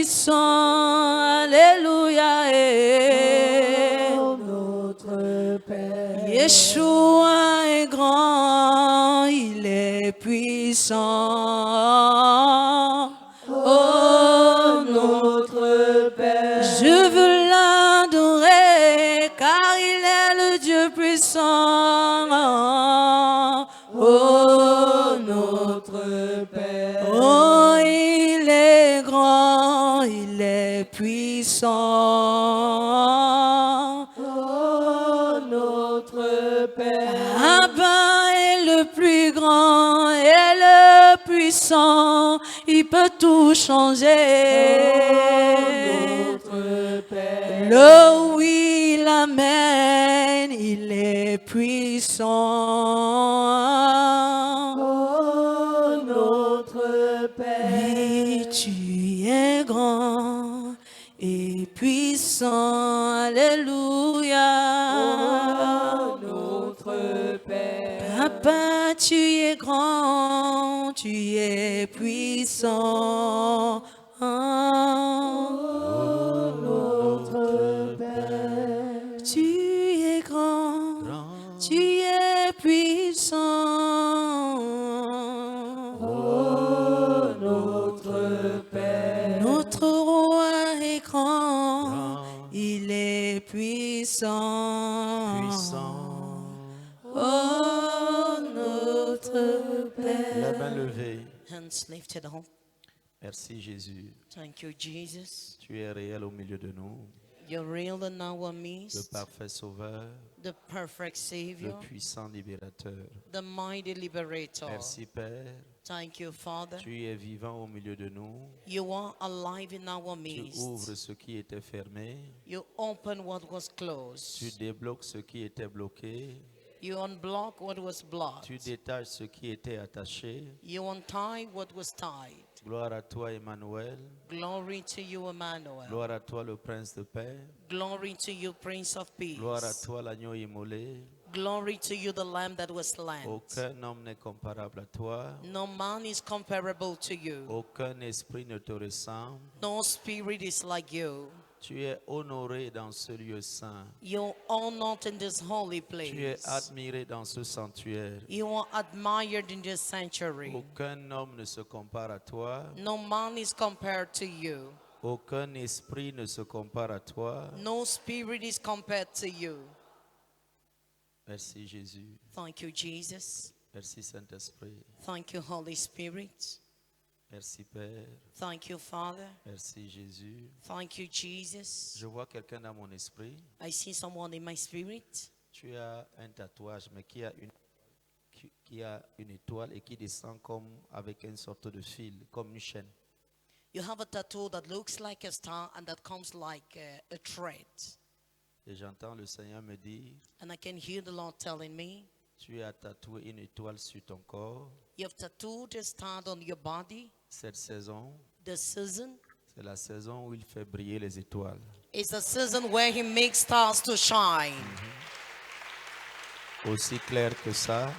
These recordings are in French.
puissant, alléluia. Oh, notre Père. Yeshua est grand, il est puissant. Oh, notre Père. Je veux l'adorer car il est le Dieu puissant. Oh, notre Père. Oh, il est grand, il est puissant. Oh, notre Père. Abba est le plus grand et le puissant, il peut tout changer. Oh, notre Père. Le oui, l'amen, il est puissant. Oh, notre Père. Oui, tu es grand et puissant, alléluia. Oh, notre Père. Papa, tu es grand, tu es puissant. Oh, notre Père. Tu es grand, tu es puissant. Oh, notre Père. Notre roi est grand, il est puissant. Oh, notre Père. La main levée. Hands lifted up. Merci Jésus. Thank you, Jesus. Tu es réel au milieu de nous. You're real in our Le midst, parfait sauveur, the perfect le Savior, puissant libérateur. the mighty liberator. Merci Père. Thank you, Father. Tu es vivant au milieu de nous. You are alive in our Tu midst. ouvres ce qui était fermé. You open what was Tu closed. débloques ce qui était bloqué. You unblock what was Tu blocked. détaches ce qui était attaché. You untie what was tied. Gloire à toi Emmanuel. Glory to you, Emmanuel. Gloire à toi le Prince de paix. Glory to you, Prince of Gloire à Peace. toi l'agneau immolé. Glory to you, the Lamb that was slain. Aucun homme n'est comparable à toi. No man is comparable to you. Aucun esprit ne te ressemble. No spirit is like you. Tu es honoré dans ce lieu saint. You're honored in this holy Tu es place. admiré dans ce sanctuaire. You are admired in this sanctuary. Aucun homme ne se compare à toi. No man is compared to you. Aucun esprit ne se compare à toi. No spirit is compared to you. Merci Jésus. Thank you, Jesus. Merci Saint-Esprit. Thank you, Holy Spirit. Merci Père. Thank you, Father. Merci Jésus. Thank you, Jesus. Je vois quelqu'un dans mon esprit. I see someone in my spirit. Tu as un tatouage, mais qui a une étoile et qui descend comme avec une sorte de fil, comme une chaîne. You have a tattoo that looks like a star and that comes like a thread. Et j'entends le Seigneur me dire, And I can hear the Lord telling me, tu as tatoué une étoile sur ton corps. you have tattooed a star on your body. Cette saison, The season c'est la saison où il fait briller les étoiles. is the season where He makes stars to shine. Aussi clair que ça.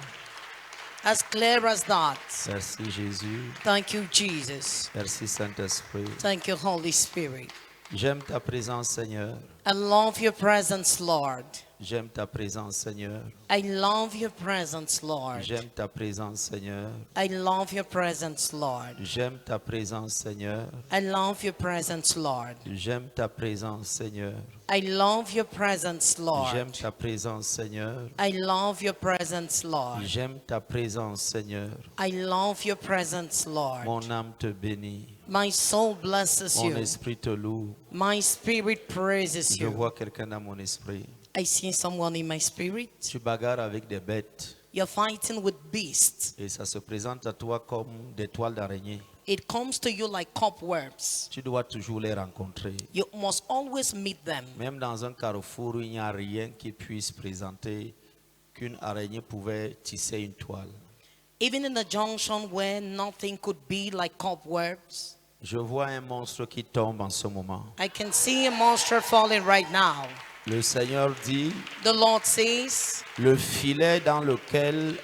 As clear as that. Merci Jésus. Thank you, Jesus. Merci Saint-Esprit. Thank you, Holy Spirit. J'aime ta présence, Seigneur. I love your presence, Lord. J'aime ta présence, Seigneur. I love your presence, Lord. J'aime ta présence, Seigneur. I love your presence, Lord. J'aime ta présence, Seigneur. I love your presence, Lord. J'aime ta présence, Seigneur. I love your presence, Lord. J'aime ta présence, Seigneur. I love your presence, Lord. J'aime ta présence, Seigneur. I love your presence, Lord. Mon âme te bénit. My soul blesses Mon you. esprit te loue. My spirit praises Je you. vois quelqu'un dans mon esprit. I see someone in my spirit. Tu bagarres avec des bêtes You're fighting with beasts. et ça se présente à toi comme des toiles d'araignée. It comes to you like cobwebs. Tu dois toujours les rencontrer. You must always meet them. Même dans un carrefour où il n'y a rien qui puisse présenter qu'une araignée pouvait tisser une toile. Even in a junction where nothing could be like cobwebs, Je vois un monstre qui tombe en ce moment. I can see a monster falling right now. Le Seigneur dit, The Lord says, le filet dans lequel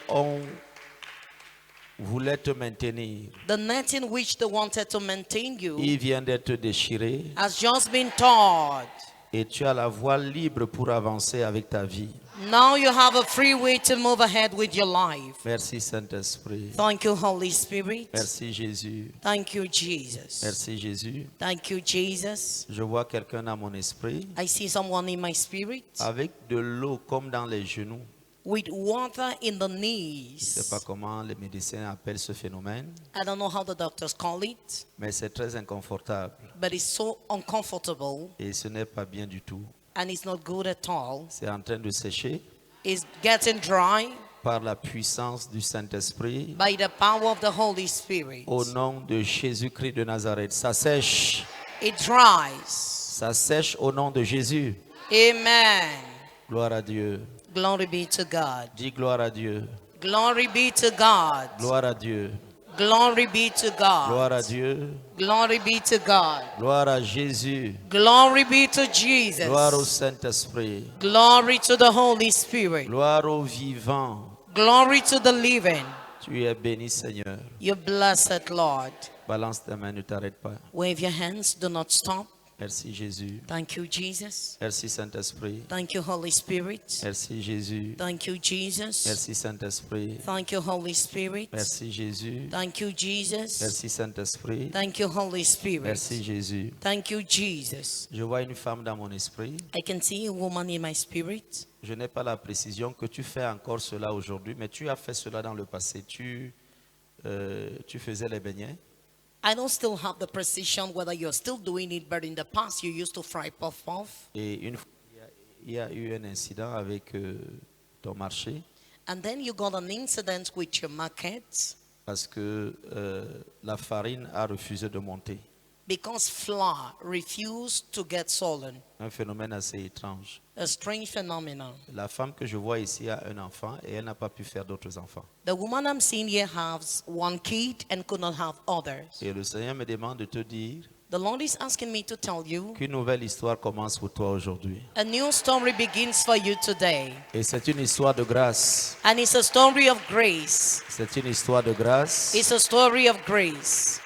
voulait te maintenir, the net in which they wanted to maintain you, il vient d'être déchiré has just been torn. et tu as la voie libre pour avancer avec ta vie. Now you have a free way to move ahead with your life. Merci Saint-Esprit. Thank you, Holy Spirit. Merci Jésus. Thank you, Jesus. Merci Jésus. Thank you, Jesus. Je vois quelqu'un dans mon esprit I see someone in my spirit avec de l'eau comme dans les genoux. with water in the Je ne sais knees. pas comment les médecins appellent ce phénomène, I don't know how the doctors call it, mais c'est très inconfortable but it's so uncomfortable et ce n'est pas bien du tout. and it's not good at all. C'est en train de sécher It's getting dry par la puissance du Saint-Esprit. by the power of the Holy Spirit. Au nom de Jésus-Christ de Nazareth, ça sèche. It dries. Ça sèche au nom de Jésus. Amen. Gloire à Dieu. Glory be to God. Dis gloire à Dieu. Glory be to God. Gloire à Dieu. Glory be to Gloire God. à Dieu. Glory be to God. Gloire à Jésus. Glory be to Gloire au Jesus. Saint-Esprit. Glory to the Holy Spirit. Gloire au vivant. Glory to the living. Tu es béni, Seigneur. You're blessed, Lord. Balance ta main, ne t'arrête pas. Wave your hands. Do not stop. Merci, Jésus. Thank you, Jesus. Merci, Saint-Esprit. Thank you, Holy Spirit. Merci, Jésus. Thank you, Jesus. Merci, Saint-Esprit. Thank you, Holy Spirit. Merci, Jésus. Thank you, Jesus. Merci, Saint-Esprit. Thank you, Holy Spirit. Merci, Jésus. Thank you, Jesus. Je vois une femme dans mon esprit. I can see a woman in my spirit. Je n'ai pas la précision que tu fais encore cela aujourd'hui, mais tu as fait cela dans le passé. Tu faisais les beignets. I don't still have the precision whether you're still doing it, but in the past you used to fry puff puff. Et une fois, il y a eu un incident avec ton marché And then you got an incident with your market parce que la farine a refusé de monter. because flour refused to get swollen. Un phénomène assez étrange. A strange phenomenon. La femme que je vois ici a un enfant et elle n'a pas pu faire d'autres enfants. The woman I'm seeing here has one kid and could not have others. Et le Seigneur me demande de te dire The Lord is asking me to tell you qu'une nouvelle histoire commence pour toi aujourd'hui. a new story begins for you today. Et c'est une histoire de grâce. And it's a story of grace. C'est une histoire de grâce. It's a story of grace.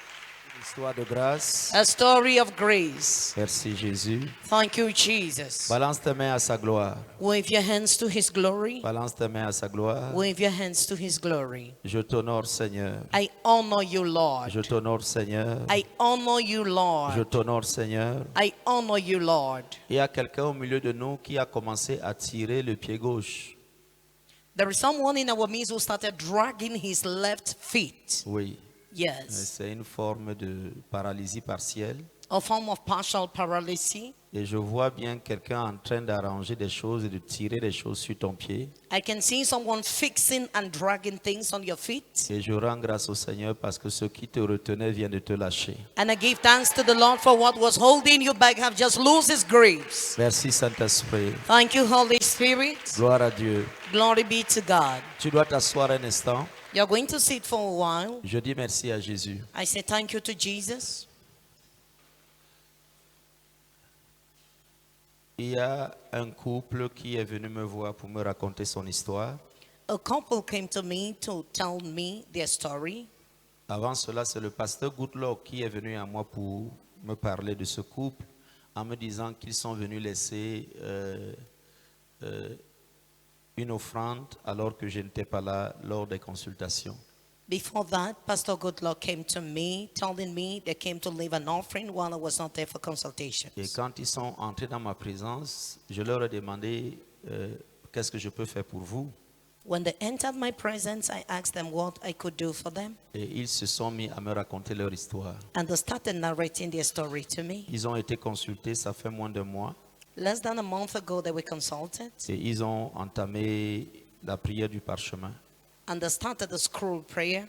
Une histoire de grâce. A story of grace. Merci Jésus. Thank you, Jesus. Balance tes mains à sa gloire. Wave your hands to his glory. Balance tes mains à sa gloire. Wave your hands to his glory. Je t'honore Seigneur. I honor you, Lord. Je t'honore Seigneur. I honor you, Je Lord. t'honore Seigneur. I honor you, Lord. Il y a quelqu'un au milieu de nous qui a commencé à tirer le pied gauche. There is someone in our midst who started dragging his left feet. Oui. Yes. C'est une forme de paralysie partielle. A form of partial paralysis. Et je vois bien quelqu'un en train d'arranger des choses et de tirer des choses sur ton pied. I can see someone fixing and dragging things on your feet. Et je rends grâce au Seigneur parce que ce qui te retenait vient de te lâcher. And I give thanks to the Lord for what was holding you back have just loosed his grips. Merci Saint-Esprit. Thank you, Holy Spirit. Gloire à Dieu. Glory be to God. Tu dois t'asseoir un instant. You're going to sit for a while. Je dis merci à Jésus. I say thank you to Jesus. Il y a un couple qui est venu me voir pour me raconter son histoire. A couple came to me to tell me their story. Avant cela, c'est le pasteur Goodluck qui est venu à moi pour me parler de ce couple en me disant qu'ils sont venus laisser une offrande alors que je n'étais pas là lors des consultations. Before that, Pastor Goodluck came to me, telling me they came to leave an offering while I was not there for consultations. Et quand ils sont entrés dans ma présence, je leur ai demandé qu'est-ce que je peux faire pour vous. When they entered my presence, I asked them what I could do for them. Et ils se sont mis à me raconter leur histoire. And they started narrating their story to me. Ils ont été consultés, ça fait moins de mois. Less than a month ago, they were consulted. Et ils ont entamé la prière du parchemin. And they started the scroll prayer.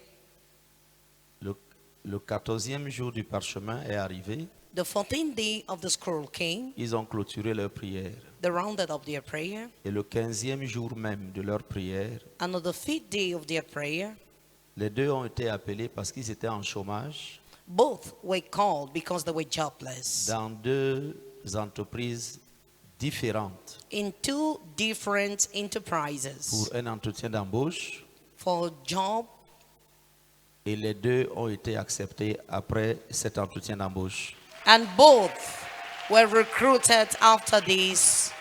Le 14e jour du parchemin est arrivé. The 14th day of the scroll came. Ils ont clôturé leur prière. They rounded up their prayer. Et le 15e jour même de leur prière, And on the 5th day of their prayer, les deux ont été appelés parce qu'ils étaient en chômage both were called because they were jobless dans deux entreprises différentes in two different enterprises pour un entretien d'embauche. for job Et les deux ont été acceptés après cet entretien d'embauche. And both were recruited after this.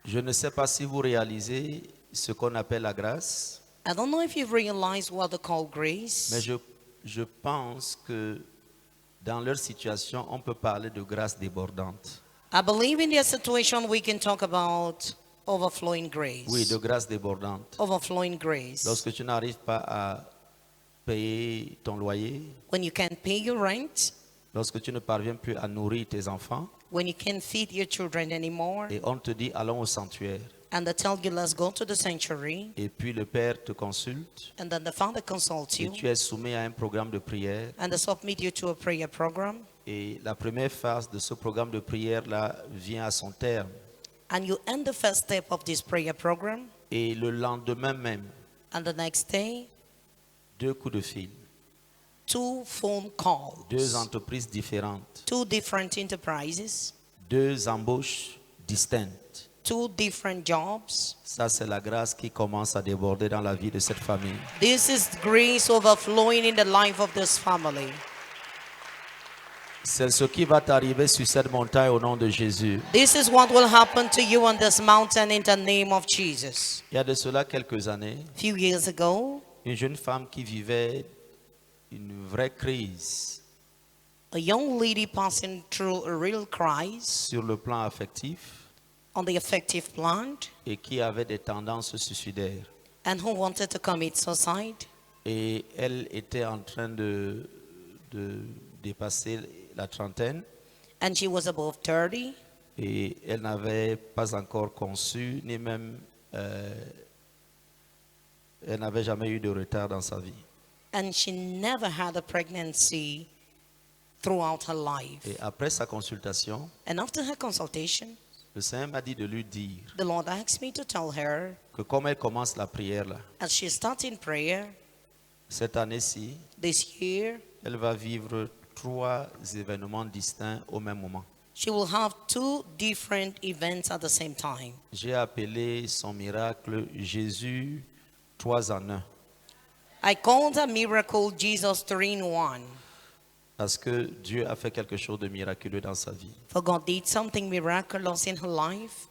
Je ne sais pas si vous réalisez ce qu'on appelle la grâce, I don't know if you've realized what they call grace, mais je pense que dans leur situation, on peut parler de grâce débordante. I believe in their situation we can talk about overflowing grace. Oui, de grâce débordante. Overflowing grace. Lorsque tu n'arrives pas à payer ton loyer, When you can't pay your rent, lorsque tu ne parviens plus à nourrir tes enfants, when you can't feed your children anymore, et on te dit allons au sanctuaire, and they tell you let's go to the sanctuary, et puis le Père te consulte, and then the Father consults et you, tu es soumis à un programme de prière, and they submit you to a prayer program, et la première phase de ce programme de prière-là vient à son terme, and you end the first step of this prayer program, et le lendemain même, and the next day, 2 coups de fil, 2 phone calls, 2 entreprises différentes, 2 different enterprises, 2 embauches distinctes. 2 different jobs. Ça, c'est la grâce qui commence à déborder dans la vie de cette famille. This is grace overflowing in the life of this family. C'est ce qui va t'arriver sur cette montagne au nom de Jésus. This is what will happen to you on this mountain in the name of Jesus. Il y a de cela quelques années, A few years ago, une jeune femme qui vivait une vraie crise a young lady passing through a real crisis sur le plan affectif on the affective plan et qui avait des tendances suicidaires. and who wanted to commit suicide. Et elle était en train de dépasser la trentaine And she was above 30 et elle n'avait pas encore conçu, ni même, elle n'avait jamais eu de retard dans sa vie. and she never had a pregnancy throughout her life. Et après sa consultation, And after her consultation, le Seigneur m'a dit de lui dire the Lord asked me to tell her, que comme elle commence la prière là, as she starts in prayer cette année-ci, this year, elle va vivre 3 événements distincts au même moment. she will have 2 different events at the same time. J'ai appelé son miracle Jésus 3 en 1 I called a miracle Jesus 3 in 1. parce que Dieu a fait quelque chose de miraculeux dans sa vie. For God did something miraculous in her life.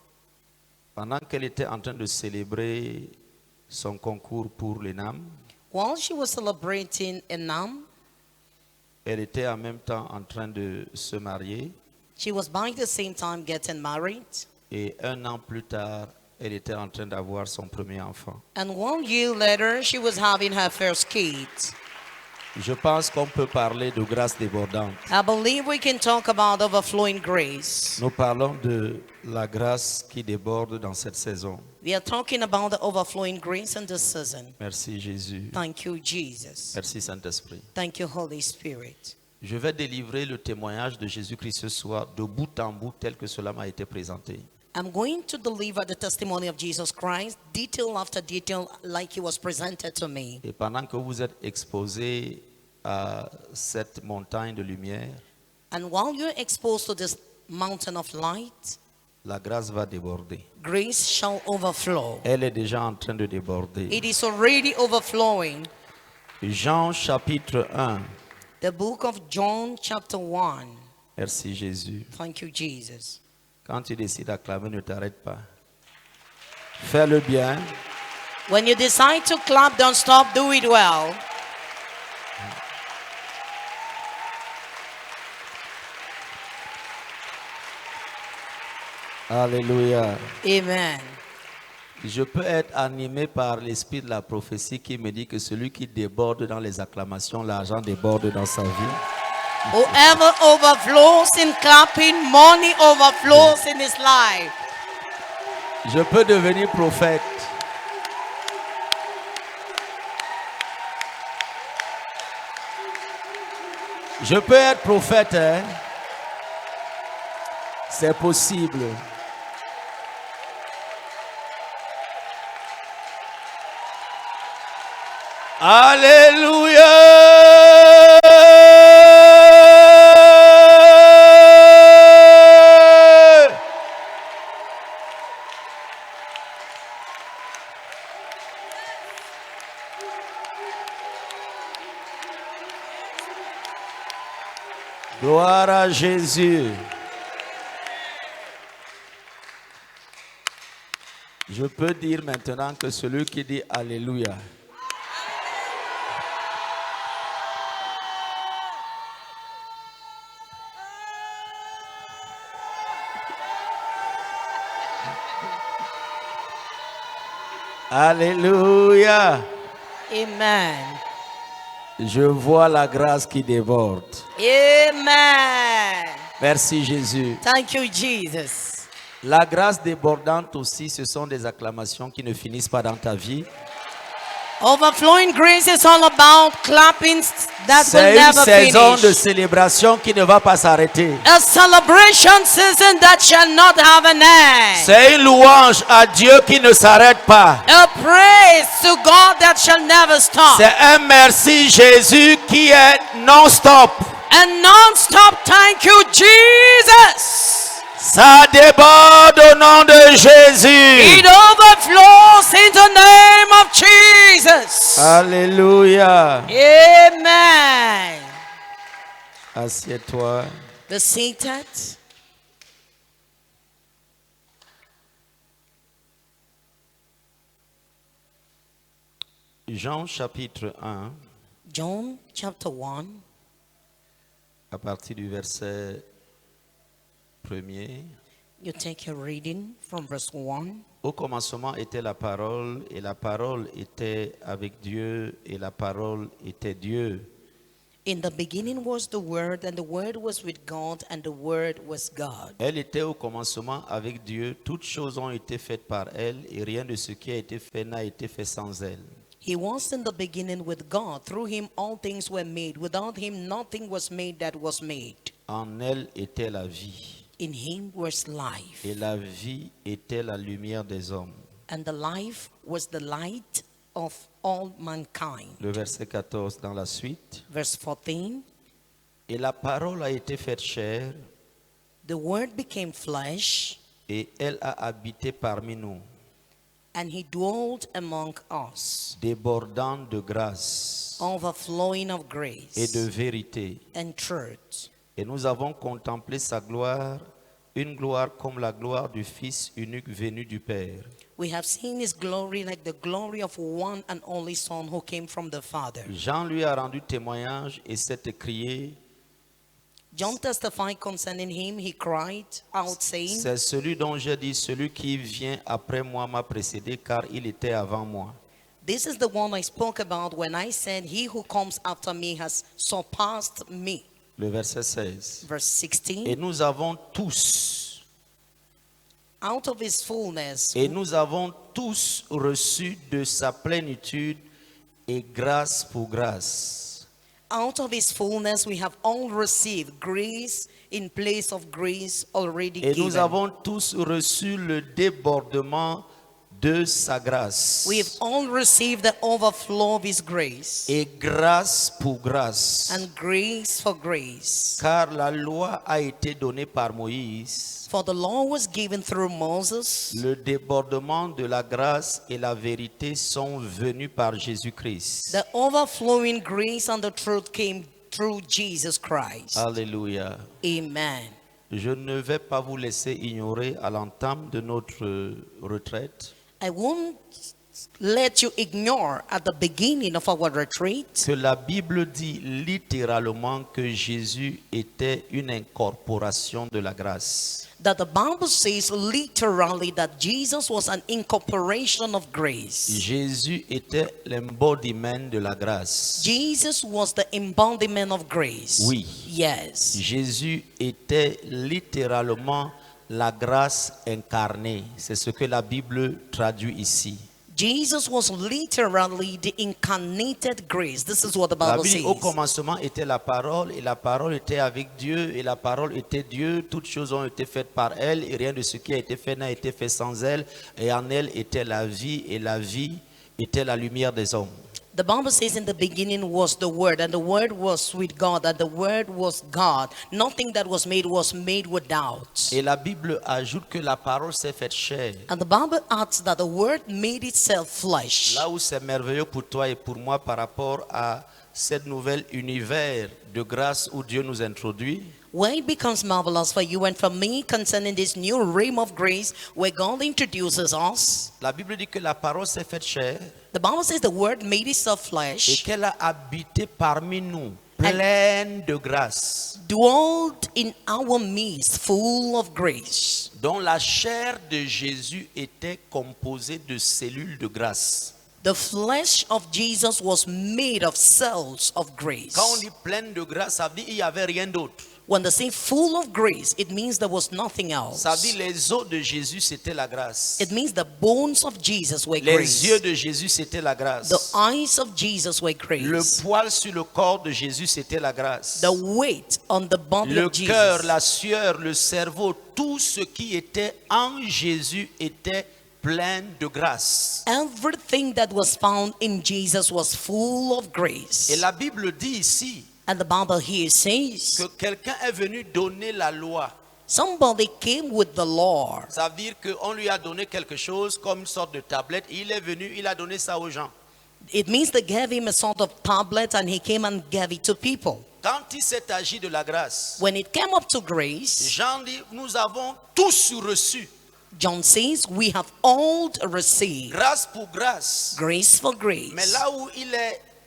Pendant qu'elle était en train de célébrer son concours pour l'ENAM, While she was celebrating Enam, elle était en même temps en train de se marier she was by the same time getting married. et 1 an plus tard, elle était en train d'avoir son premier enfant. And 1 year later, she was having her first kid. Je pense qu'on peut parler de grâce débordante. I believe we can talk about overflowing grace. Nous parlons de la grâce qui déborde dans cette saison. We are talking about the overflowing grace in this season. Merci Jésus. Thank you, Jesus. Merci Saint-Esprit. Thank you, Holy Spirit. Je vais délivrer le témoignage de Jésus-Christ ce soir de bout en bout tel que cela m'a été présenté. I'm going to deliver the testimony of Jesus Christ, detail after detail, like he was presented to me. Et pendant que vous êtes exposés à cette montagne de lumière, And while you're exposed to this mountain of light, la grâce va déborder. grace shall overflow. Elle est déjà en train de déborder. It is already overflowing. Jean chapitre 1. The book of John chapter 1. Merci Jésus. Thank you, Jesus. Quand tu décides d'acclamer, ne t'arrête pas. Fais-le bien. When you decide to clap, don't stop, do it well. Alléluia. Amen. Je peux être animé par l'esprit de la prophétie qui me dit que celui qui déborde dans les acclamations, l'argent déborde dans sa vie. Whoever overflows in clapping, money overflows in his life. Je peux devenir prophète. Je peux être prophète, hein? C'est possible. Alléluia. Gloire à Jésus. Je peux dire maintenant que celui qui dit Alléluia. Alléluia. Amen. Je vois la grâce qui déborde. Amen. Merci Jésus. Thank you, Jesus. La grâce débordante aussi, ce sont des acclamations qui ne finissent pas dans ta vie. Overflowing grace is all about clappings that will C'est une never saison de finish. célébration qui ne va pas s'arrêter. A celebration season that shall not have an end. C'est une louange à Dieu qui ne s'arrête pas. A praise to God that shall never stop. C'est un merci Jésus qui est non-stop. And non-stop thank you, Jesus. Ça déborde au nom de Jésus. It overflows in the name of Jesus. Alléluia. Amen. Assieds-toi. Be seated. Jean chapitre 1, John chapter 1, à partir du verset 1er. you take a reading from verse 1. Au commencement était la parole, et la parole était avec Dieu, et la parole était Dieu. In the beginning was the Word, and the Word was with God, and the Word was God. Elle était au commencement avec Dieu. Toutes choses ont été faites par elle, et rien de ce qui a été fait n'a été fait sans elle. He was in the beginning with God. Through him all things were made. Without him nothing was made that was made. En elle était la vie, In him was life, et la vie était la lumière des hommes. and the life was the light of all mankind. Le verset 14 dans la suite. Verse 14, Et la parole a été faite chair, the Word became flesh, et elle a habité parmi nous, and he dwelt among us, débordant de grâce overflowing of et grace de vérité. and truth. Et nous avons contemplé sa gloire, une gloire comme la gloire du Fils unique venu du Père. We have seen his glory like the glory of one and only Son who came from the Father. Jean lui a rendu témoignage et s'est écrié, John testified concerning him. He cried out, saying, c'est celui dont j'ai dit, celui qui vient après moi m'a précédé, car il était avant moi. "This is the one I spoke about when I said, he who comes after me has surpassed me." Le verset 16. Verse Et 16, nous avons tous, out of his fullness, et nous avons tous reçu de sa plénitude et grâce pour grâce. out of his fullness we have all received grace in place of grace already Et nous given. avons tous reçu le débordement de sa grâce. We have all received the overflow of his grace Et grâce pour grâce. and grace for grace. Car la loi a été donnée par Moïse. For the law was given through Moses, Le débordement de la grâce et la vérité sont venus par Jésus-Christ. the overflowing grace and the truth came through Jesus Christ. Alléluia. Amen. Je ne vais pas vous laisser ignorer à l'entame de notre retraite I won't let you ignore at the beginning of our retreat que la Bible dit littéralement que Jésus était une incorporation de la grâce. that the Bible says literally that Jesus was an incorporation of grace. Jésus était l'embodiment de la grâce. Jesus was the embodiment of grace. Oui. Yes. Jésus était littéralement la grâce incarnée. C'est ce que la Bible traduit ici. Jesus was literally the incarnated grace. This is what the La Bible Bible dit, au says. commencement était la parole, et la parole était avec Dieu, et la parole était Dieu. Toutes choses ont été faites par elle, et rien de ce qui a été fait n'a été fait sans elle. Et en elle était la vie, et la vie était la lumière des hommes. The Bible says in the beginning was the Word, and the Word was with God, and the Word was God. Nothing that was made without. Et la Bible ajoute que la parole s'est faite chair. And the Bible adds that the Word made itself flesh. Là où c'est merveilleux pour toi et pour moi par rapport à cette nouvelle univers de grâce où Dieu nous introduit, Where it becomes marvelous for you and for me concerning this new realm of grace where God introduces us. la Bible dit que la parole s'est faite chair The Bible says the word made itself et flesh, qu'elle a habité parmi nous, pleine de grâce, dwelt in our midst, full of grace. dont la chair de Jésus était composée de cellules de grâce. The flesh of Jesus was made of cells of grace. Quand on dit pleine de grâce, ça veut dire qu'il n'y avait rien d'autre. When they say full of grace, it means there was nothing else. Ça veut dire les os de Jésus, c'était la grâce. It means the bones of Jesus were Les grace. yeux de Jésus, c'était la The grâce. eyes of Jesus were Le grace. poil sur le corps de Jésus, c'était la grâce. The weight on the body Le of cœur, Jesus. la sueur, le cerveau, tout ce qui était en Jésus était plein de grâce. Everything that was found in Jesus was full of grace. Et la Bible dit ici And the Bible here says, que quelqu'un est venu donner la loi. somebody came with the law. Ça veut dire qu'on lui a donné quelque chose comme une sorte de tablette. Il est venu, il a donné ça aux gens. It means they gave him a sort of tablet and he came and gave it to people. Quand il s'est agi de la grâce, When it came up to grace, Jean dit, nous avons tous reçu, John says, we have all received grâce pour grâce. grace for grace. Mais là où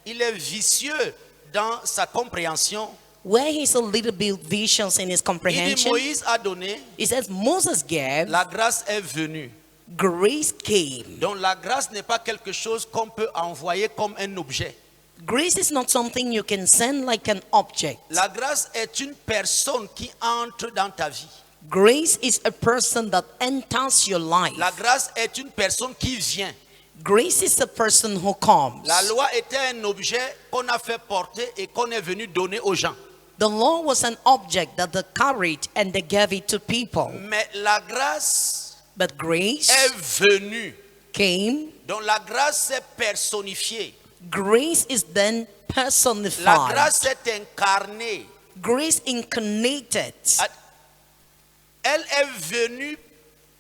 il est vicieux dans sa compréhension, Where he's a little bit vicious in his il dit comprehension, Moïse a donné, he says Moses gave, la grâce est venue. grace came. Donc la grâce n'est pas quelque chose qu'on peut envoyer comme un objet. Grace is not something you can send like an object. La grâce est une personne qui entre dans ta vie. Grace is a person that enters your life. La grâce est une personne qui vient. Grace is a person who comes. La loi était un objet qu'on a fait porter et qu'on est venu donner aux gens. The law was an object that they carried and they gave it to people. Mais la grâce But grace est venue. came. Donc la grâce est personnifiée. Grace is then La personified. grâce est incarnée. Grace incarnated. Elle est venue,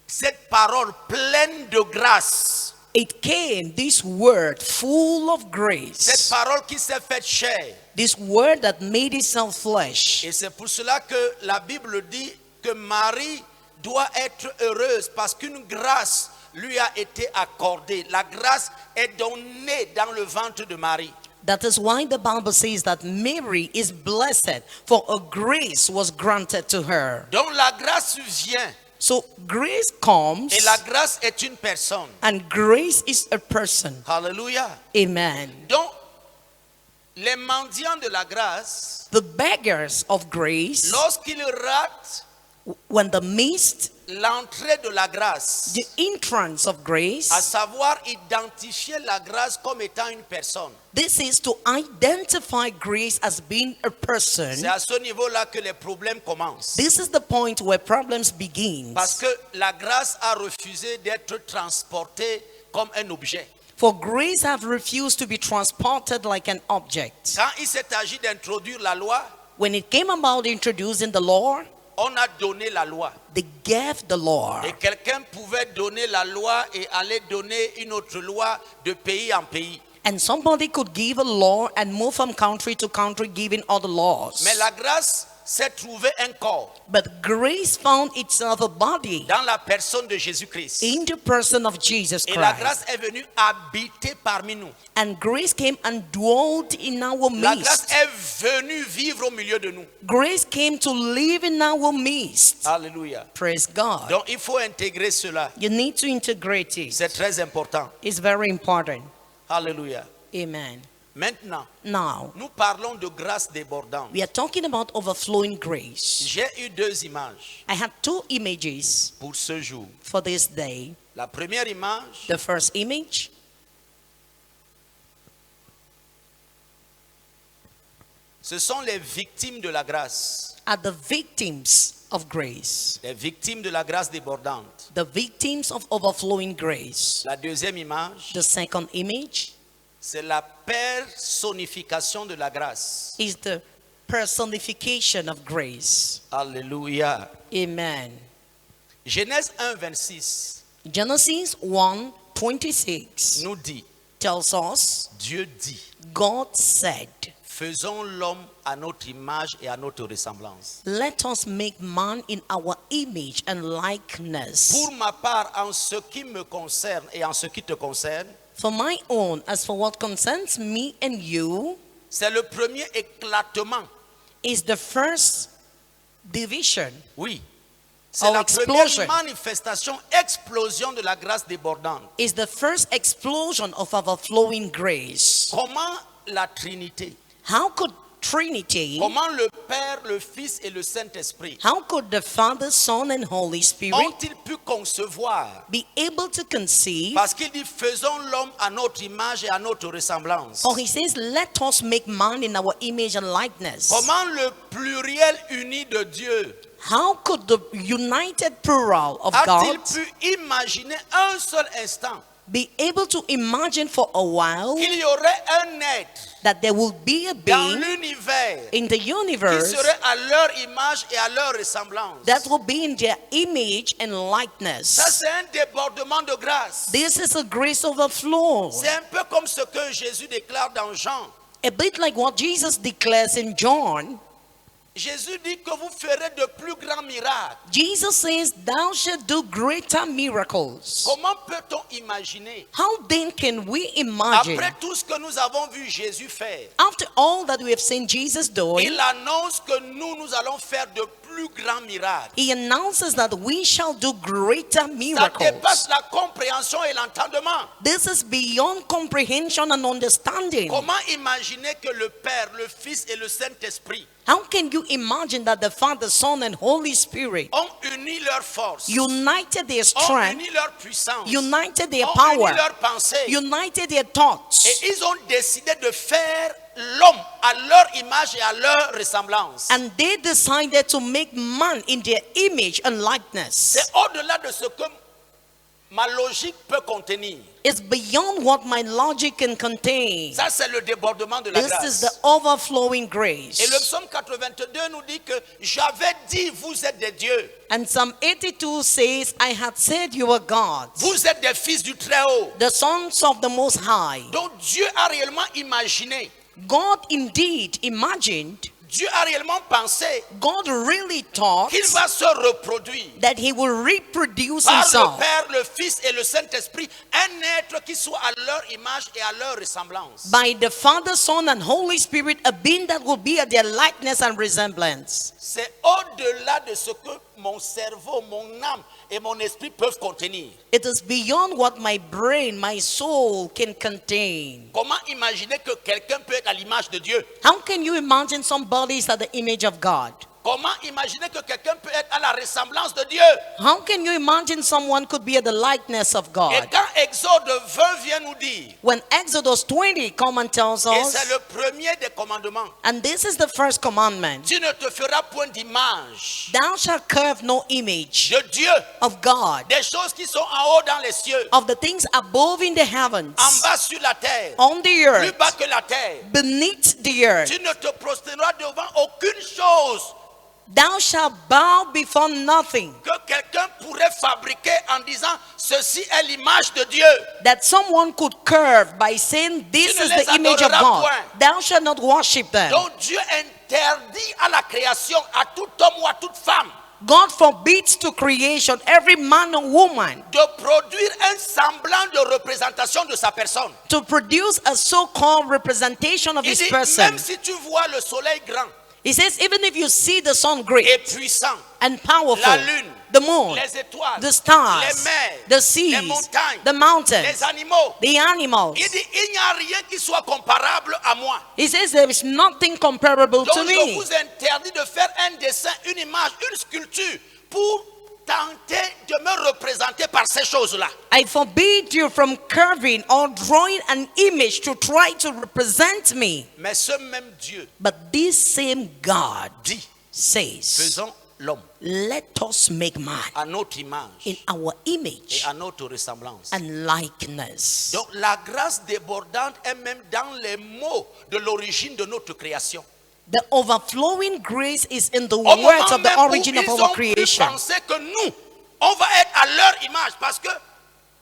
cette parole pleine de grâce. It came, this word full of Cette grace. parole qui s'est faite chair. This word that made itself flesh. Et c'est pour cela que la Bible dit que Marie doit être heureuse parce qu'une grâce lui a été accordée. La grâce est donnée dans le ventre de Marie. That is why the Bible says that Mary is blessed, for a grace was granted to her. Donc la grâce vient So grace comes, et la grâce est une personne. and grace is a person. Alléluia. Amen. Donc les mendiants de la grâce, The beggars of grace, lorsqu'ils ratent when they missed l'entrée de la grâce, the entrance of à grace, savoir identifier la grâce comme étant une personne. this is to identify grace as being a person. C'est à ce niveau-là que les problèmes commencent. This is the point where problems begin. Parce que la grâce a refusé d'être transportée comme un objet. For grace have refused to be transported like an object. Quand il s'est agi d'introduire la loi, When it came about introducing the law, on a donné la loi. they gave the law. Et quelqu'un pouvait donner la loi et aller donner une autre loi de pays en pays. And somebody could give a law and move from country to country giving other laws. Mais la grâce s'est trouvée un corps But grace found itself a body dans la personne de Jésus-Christ. in the person of Jesus Et la Christ. grâce est venue habiter parmi nous. And grace came and dwelt in our La grâce midst. est venue vivre au milieu de nous. Grace came to live in our midst. Alléluia. Praise God. Donc il faut intégrer cela. You need to integrate it. C'est très important. It's very important. Alléluia. Amen. Maintenant, Now, nous parlons de grâce débordante. we are talking about overflowing grace. J'ai eu deux images I had two images pour ce jour. for this day. La première image, The first image, ce sont les victimes de la grâce. are the victims of grace. Les victimes de la grâce débordante. The victims of overflowing grace. La deuxième image, The second image c'est la personnification de la grâce. is the personification of grace. Alléluia. Amen. Genèse 1, 26 Genesis 1:26 nous dit, tells us, Dieu dit, God said, Faisons l'homme à notre image et à notre ressemblance. Let us make man in our image and likeness. Pour ma part, en ce qui me concerne et en ce qui te concerne, For my own, as for what concerns me and you, c'est le premier éclatement. is the first division. Oui. C'est Or la explosion. première manifestation, explosion de la grâce débordante. Is the first explosion of overflowing grace. Comment la Trinité, How could Trinity, comment le Père, le Fils et le Saint-Esprit how could the Father, Son, and Holy Spirit ont-ils pu concevoir? be able to conceive? Parce qu'il dit, faisons l'homme à notre image et à notre ressemblance. Or he says, let us make man in our image and likeness. Comment le pluriel uni de Dieu How could the united plural of a-t-il God pu imaginer un seul instant be able to imagine for a while qu'il y aurait un être that there will be a dans being l'univers in the qui universe serait à leur image et à leur ressemblance? that will be in their image and Ça, likeness? c'est un débordement de grâce. This is a grace overflow. C'est un peu comme ce que Jésus déclare dans Jean. A bit like what Jesus declares in John. Jésus dit que vous ferez de plus grands miracles. Jesus says, thou shalt do greater miracles. Comment peut-on imaginer, How then can we imagine, après tout ce que nous avons vu Jésus faire, after all that we have seen Jesus doing, il annonce que nous allons faire de plus grands miracles. he announces that we shall do greater Ça miracles. dépasse la compréhension et l'entendement. This is beyond comprehension and understanding. Comment imaginer que le Père, le Fils et le Saint-Esprit How can you imagine that the Father, Son, and Holy Spirit ont uni leurs forces, united their ont strength, uni leur puissance, united their ont power, uni leurs pensées, united their thoughts, et ils ont décidé de faire l'homme à leur image et à leur ressemblance. and they decided to make man in their image and likeness? C'est au-delà de ce que ma logique peut contenir. It's beyond what my logic can contain. Ça, c'est le débordement de la This is grâce. the overflowing Et le grace. psaume 82 nous dit que j'avais dit, vous êtes des dieux. And Psalm 82 says, I had said you were gods, Vous êtes des fils du Très-Haut. the sons of the Most High. Donc Dieu a réellement imaginé, God indeed imagined, Dieu a réellement pensé God really thought qu'il va se reproduire that he will reproduce par le himself Père, le Fils et le Saint-Esprit, un être qui soit à leur image et à leur ressemblance. by the Father, Son, and Holy Spirit, a being that will be at their likeness and resemblance. C'est au-delà de ce que mon cerveau, mon âme et mon esprit peuvent contenir. It is beyond what my brain, my soul can contain. Comment imaginer que quelqu'un peut être à l'image de Dieu? How can you imagine somebody is at the image of God? Comment imaginer que quelqu'un peut être à la ressemblance de Dieu? How can you imagine someone could be at the likeness of Et God? quand Exode 20 vient nous dire, When Exodus 20 come and tells et c'est us, le premier des commandements, and this is the first commandment, tu ne te feras point d'image thou shalt curve no image de Dieu, of God, des choses qui sont en haut dans les cieux, of the things above in the heavens, en bas sur la terre, on the plus earth, bas que la terre. beneath the earth. Tu ne te prosterneras devant aucune chose Thou shalt bow before nothing que quelqu'un pourrait fabriquer en disant ceci est l'image de Dieu. that someone could curve by saying, this Tu ne is les the image of adoreras God. point. Thou shalt not worship them. Donc Dieu interdit à la création, à tout homme ou à toute femme, God forbids to creation, every man or woman, de produire un semblant de représentation de sa personne. to produce a so-called representation of Il his dit, person. même si tu vois le soleil grand He says, even if you see the sun great et puissant, and powerful, la lune, the moon, les étoiles, the stars, les mers, the seas, les montagnes, the mountains, les animaux, the animals. il dit, il n'y a rien qui soit comparable à moi. He says there is nothing comparable to Donc je me. vous interdis de faire un dessin, une image, une sculpture pour tenter de me représenter par ces choses-là. I forbid you from curving or drawing an image to try to represent me. Mais ce même Dieu But this same God dit, says, faisons l'homme let us make man à notre image in our et image à notre ressemblance. and likeness. Donc la grâce débordante est même dans les mots de l'origine de notre création. The overflowing grace is in the Au words moment of the même où origin of ils our ont pu creation. penser que nous, on va être à leur image parce que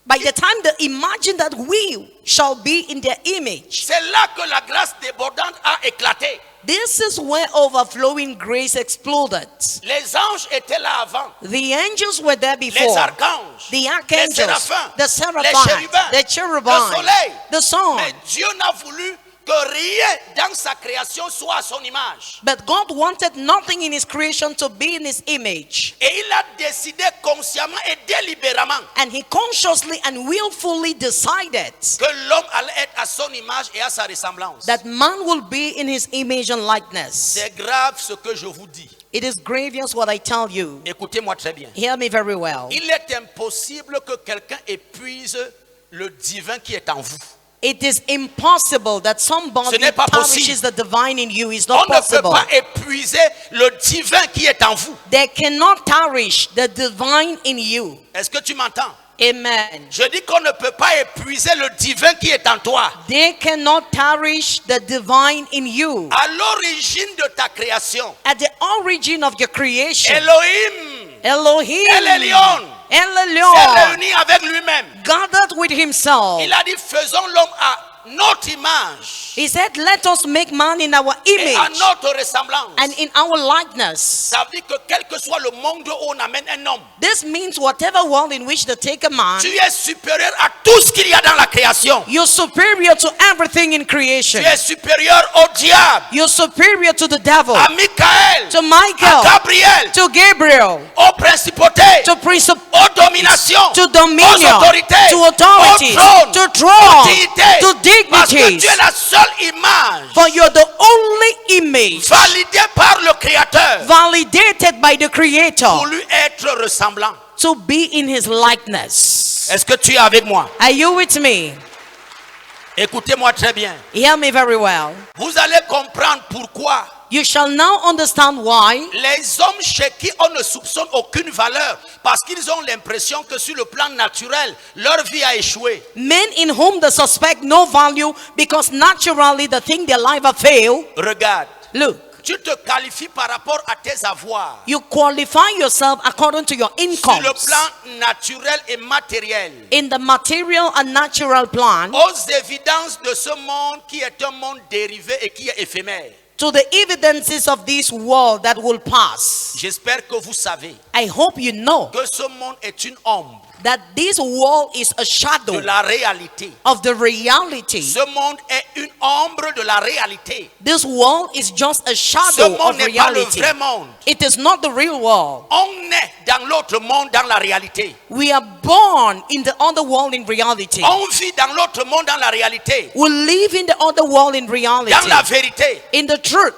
By the time they imagine that we shall be in their image, c'est là que la grâce débordante a éclaté. this is where overflowing grace exploded. Les anges étaient là avant. The angels were there Les before. archanges, The les archangels, séraphins, the les seraphims, chérubins, the le cherubim, soleil. the sun. Mais Dieu n'a voulu que rien dans sa création soit à son image. But God wanted nothing in his creation to be in his image. Et il a décidé consciemment et délibérément And he consciously and willfully decided que l'homme allait être à son image et à sa ressemblance. that man will be in his image and likeness. C'est grave ce que je vous dis. It is grievous what I tell you. Écoutez-moi très bien. Hear me very well. Il est impossible que quelqu'un épuise le divin qui est en vous. It is impossible that somebody Ce n'est pas perishes possible. the divine in you. It's On not ne peut possible. pas épuiser le divin qui est en vous. They cannot perish the divine in you. Est-ce que tu m'entends? Amen. Je dis qu'on ne peut pas épuiser le divin qui est en toi. They cannot perish the divine in you. À l'origine de ta création, At the origin of your creation, Elohim, Elohim, El Elyon, s'est Elyon, réuni avec lui-même. gathered with himself. Il a dit, faisons l'homme à notre image He said, let us make man in our et à image notre ressemblance. and in our likeness. Ça veut dire que quel que soit le monde où on amène un homme, This means whatever world in which they take a man, tu es supérieur à tout ce qu'il y a dans la création. you're superior to everything in creation. Tu es supérieur au diable, You're superior to the devil, à Michael, to à Michael, Gabriel, to Gabriel, aux principautés, to princip, aux dominations, to aux dominion, autorités, to authorities, aux trônes, to aux thrones, dignités. to Parce que dignities. tu es la seule image For you're the only image validée par le Créateur, validated by the Creator pour lui être ressemblant. to be in his likeness. Est-ce que tu es avec moi? Are you with me? Écoutez-moi très bien. Hear me very well. Vous allez comprendre pourquoi You shall now understand why les hommes chez qui on ne soupçonne aucune valeur, parce qu'ils ont l'impression que sur le plan naturel, leur vie a échoué. men in whom they suspect no value because naturally they think their life have failed. Regarde, Look, tu te qualifies par rapport à tes avoirs. you qualify yourself according to your Sur income. le plan naturel et matériel. In the material and natural plan, Aux évidences de ce monde qui est un monde dérivé et qui est éphémère. to the evidences of this world that will pass. J'espère que vous savez I hope you know que ce monde est une ombre that this world is a de shadow la réalité. of the reality. Ce monde est une ombre de la réalité. This world is just a Ce shadow monde of n'est pas le reality. vrai monde. It is not the real world. On est dans l'autre monde, dans la réalité. We are born in the other world in reality. On vit dans l'autre monde, dans la réalité. We live in the other world in reality. Dans la vérité. In the truth.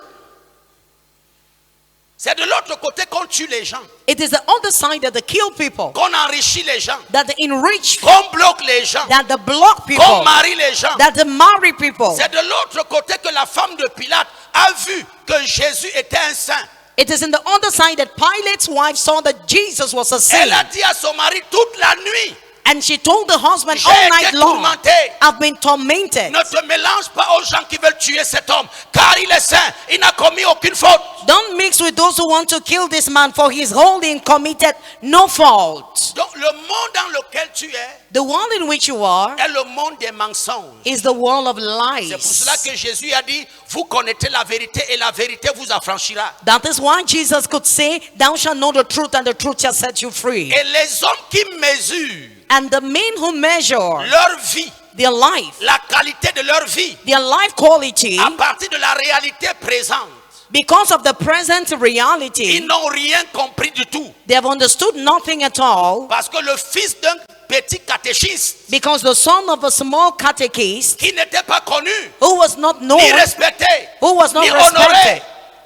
C'est de l'autre côté qu'on tue les gens, It is the other side that they kill people, qu'on enrichit les gens, that they enrich, qu'on bloque les gens, that they block qu'on people, marie les gens. that they marry people. C'est de l'autre côté que la femme de Pilate a vu que Jésus était un saint. It is in the other side that Pilate's wife saw that Jesus was a Elle saint. a dit à son mari toute la nuit, And she told the husband j'ai all night été long, tourmentée. I've been tormented. Ne te mélange pas aux gens qui veulent tuer cet homme, car il est saint, il n'a commis aucune faute. Don't mix with those who want to kill this man, for he is holy and committed no fault. Donc le monde dans lequel tu es The world in which you are est le monde des mensonges. is the world of C'est pour cela lies. que Jésus a dit, vous connaissez la vérité et la vérité vous affranchira. That is why Jesus could say, thou shalt know the truth and the truth shall set you free. Et les hommes qui mesurent And the men who measure leur vie, their life, la qualité de leur vie, their life quality, à partir de la réalité présente, because of the present ils reality, n'ont rien compris du tout. they have understood nothing at all. Parce que le fils d'un petit catéchiste Because the son of a small catechist qui n'était pas connu, who was not known, ni respecté, who was not ni respected, honoré,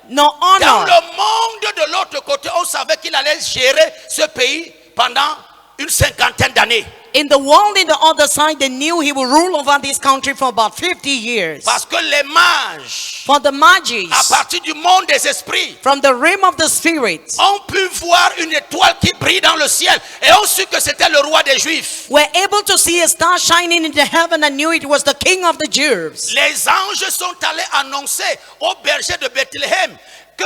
no dans honor. le monde de l'autre côté, on savait qu'il allait gérer ce pays pendant une cinquantaine d'années. In the world in the other side, they knew he would rule over this country for about 50 years. Parce que les mages, For the à Magis, partir du monde des esprits, from the realm of the spirit, ont pu voir une étoile qui brille dans le ciel et ont su que c'était le roi des Juifs. were able to see a star shining in the heaven and knew it was the king of the Jews. Les anges sont allés annoncer aux bergers de Bethléem que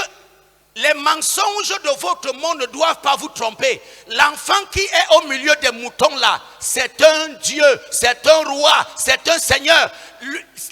Les mensonges de votre monde ne doivent pas vous tromper. L'enfant qui est au milieu des moutons là, c'est un Dieu, c'est un roi, c'est un Seigneur.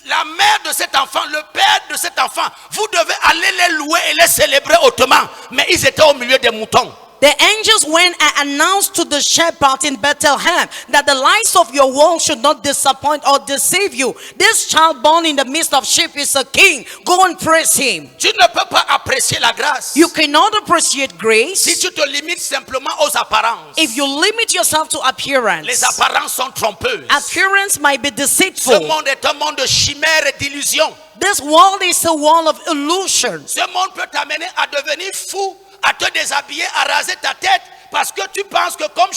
La mère de cet enfant, le père de cet enfant, vous devez aller les louer et les célébrer hautement. Mais ils étaient au milieu des moutons. The angels went and announced to the shepherds in Bethlehem that the lives of your world should not disappoint or deceive you. This child born in the midst of sheep is a king. Go and praise him. Tu ne peux pas apprécier la grâce You cannot appreciate grace si tu te limites simplement aux apparences. if you limit yourself to appearance. Les apparences sont trompeuses. Appearance might be Ce deceitful. monde est un monde de chimères et d'illusions. This world is a world of illusions. Ce monde peut t'amener à devenir fou, à te déshabiller, à raser ta tête, parce que tu penses que comme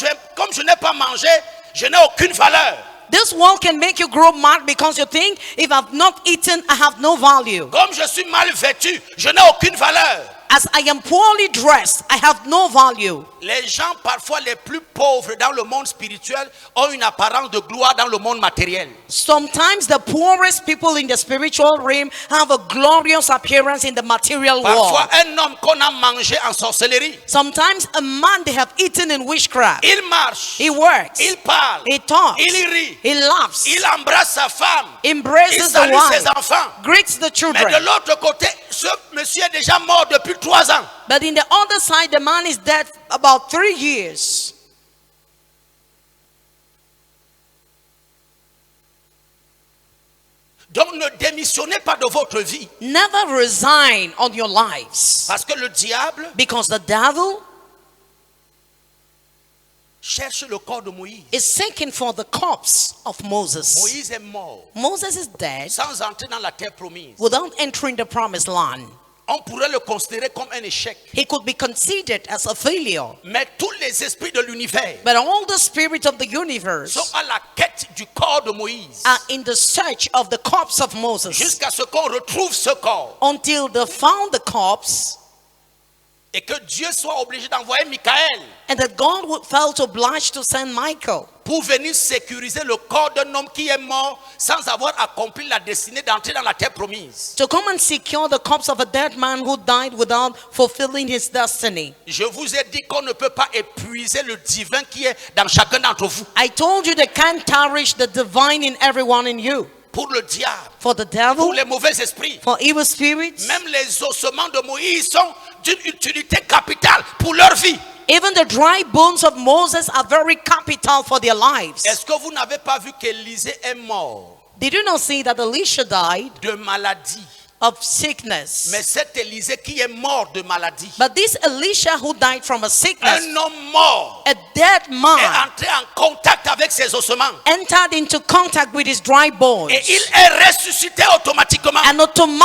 je n'ai pas mangé, je n'ai aucune valeur. This world can make you grow mad because you think, if I've not eaten, I have no value. Comme je suis mal vêtu, je n'ai aucune valeur. As I am poorly dressed, I have no value. Les gens parfois les plus pauvres dans le monde spirituel ont une apparence de gloire dans le monde matériel. Sometimes the poorest people in the spiritual realm have a glorious appearance in the material Parfois world. un homme qu'on a mangé en sorcellerie, Sometimes a man they have eaten in witchcraft. il marche, He works, il parle, he talks, il rit, he laughs, il embrasse sa femme, il embraces the salue ses wife, enfants. greets the Mais de children. l'autre côté, ce monsieur est déjà mort depuis 3 ans. But in the other side, the man is dead about 3 years. Donc ne démissionnez pas de votre vie. Never resign on your lives. Parce que le diable Because the devil cherche le corps de Moïse. is seeking for the corpse of Moses. Moïse est mort Moses is dead sans entrer dans la terre promise. without entering the promised land. On pourrait le considérer comme un échec. He could be considered as a failure. Mais tous les esprits de l'univers But all the spirits of the universe sont à la quête du corps de Moïse. are in the search of the corpse of Moses Jusqu'à ce qu'on retrouve ce corps. until they found the corpse, Et que Dieu soit obligé d'envoyer Michael and that God felt obliged to send Michael pour venir sécuriser le corps d'un homme qui est mort sans avoir accompli la destinée d'entrer dans la terre promise. to come and secure the corpse of a dead man who died without fulfilling his destiny. Je vous ai dit qu'on ne peut pas épuiser le divin qui est dans chacun d'entre vous. I told you they can't nourish the divine in everyone in you. Pour le diable, For the pour devil, les mauvais esprits, for evil spirits, même les ossements de Moïse sont d'une utilité capitale pour leur vie. even the dry bones of Moses are very capital for their lives. Est-ce que vous n'avez pas vu qu'Élisée est mort Did you not see that Elisha died de maladie? of sickness? Mais cet Élisée qui est mort de maladie, But this Elisha who died from a sickness, un homme mort, a dead est man, entré en contact avec ses ossements. entered into contact with his dry bones. Et il est ressuscité automatiquement. And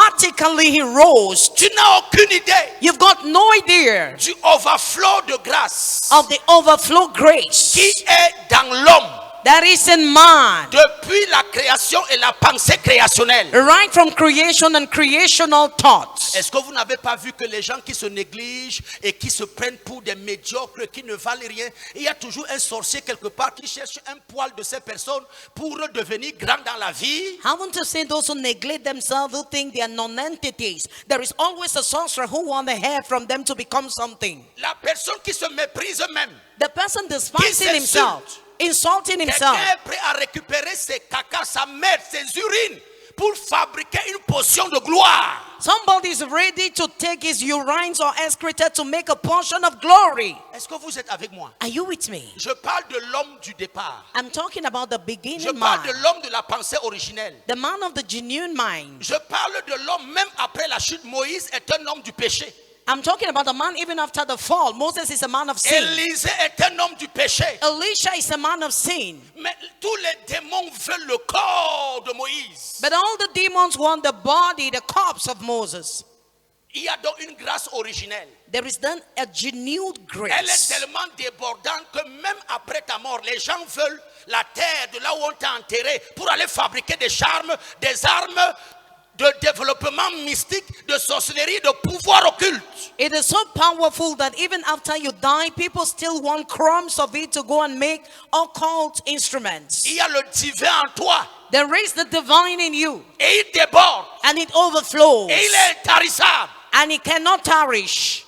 automatically he rose. Tu n'as aucune idée You've got no idea du overflow de grâce of the overflow grace qui est dans l'homme that is in man. depuis la création et la pensée créationnelle. Right from creation and creational thoughts. Est-ce que vous n'avez pas vu que les gens qui se négligent et qui se prennent pour des médiocres, qui ne valent rien, il y a toujours un sorcier quelque part qui cherche un poil de ces personnes pour devenir grand dans la vie? Haven't you seen those who neglect themselves, who think they are non-entities? There is always a sorcerer who wants the hair from them to become something. La personne qui se méprise même, The person despising Qui himself, insulting himself. quelqu'un est prêt à récupérer ses caca, sa merde, ses urines pour fabriquer une potion de gloire. Somebody is ready to take his urines or excreta to make a portion of glory. Est-ce que vous êtes avec moi? Are you with me? Je parle de l'homme du départ. I'm talking about the Je beginning parle de man, l'homme de la pensée originelle. the man of the genuine mind. Je parle de l'homme, même après la chute, Moïse est un homme du péché. I'm talking about the man even after the fall. Moses is a man of sin. Élisée est un homme du péché. Elisha is a man of sin. Mais tous les démons veulent le corps de Moïse. But all the demons want the body, the corpse of Moses. Il y a donc une grâce originelle. There is then a genuine Elle est grace. tellement débordante que même après ta mort, les gens veulent la terre de là où on t'a enterré pour aller fabriquer des charmes, des armes de développement mystique, de sorcellerie, de pouvoir occulte. It is so powerful that even after you die, people still want crumbs of it to go and make occult instruments. Il y a le divin en toi There is the divine in you, et il déborde and it overflows, et il est intarissable. and it cannot perish.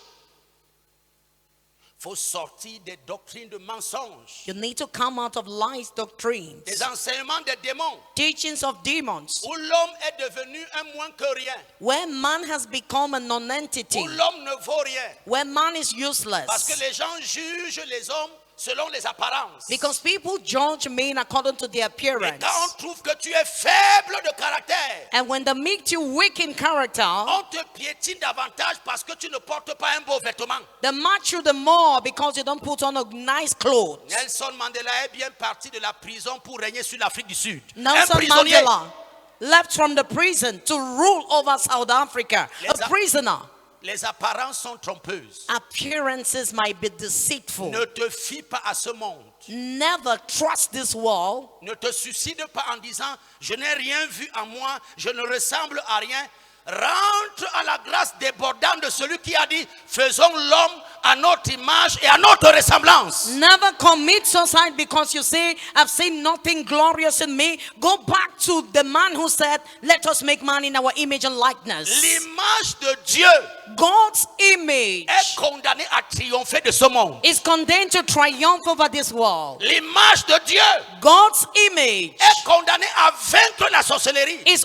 faut sortir des doctrines de mensonges, You need to come out of lies doctrines, des enseignements des démons, teachings of demons, où l'homme est devenu un moins que rien, where man has become a non-entity, où l'homme ne vaut rien. where man is Parce que useless. les gens jugent les hommes selon les apparences. Because people judge men according to their Et appearance. quand on trouve que tu es faible de caractère, And when they make you weak in character, on te piétine davantage parce que tu ne portes pas un beau vêtement. they match you the more because you don't put on a nice clothes. Nelson Mandela est bien parti de la prison pour régner sur l'Afrique du Sud. Un Nelson prisonnier. Mandela left from the prison to rule over South Africa. A prisoner. Les apparences sont trompeuses. Appearances might be deceitful. Ne te fie pas à ce monde. Never trust this world. Ne te suicide pas en disant je n'ai rien vu en moi, je ne ressemble à rien. Rentre à la grâce débordante de celui qui a dit faisons l'homme à notre image et à notre ressemblance. Never commit suicide because you say, I've seen nothing glorious in me. Go back to the man who said, let us make man in our image and likeness. L'image de Dieu God's image est condamnée à triompher de ce monde. is condemned to triumph over this world. L'image de Dieu God's image est condamnée à vaincre la sorcellerie. is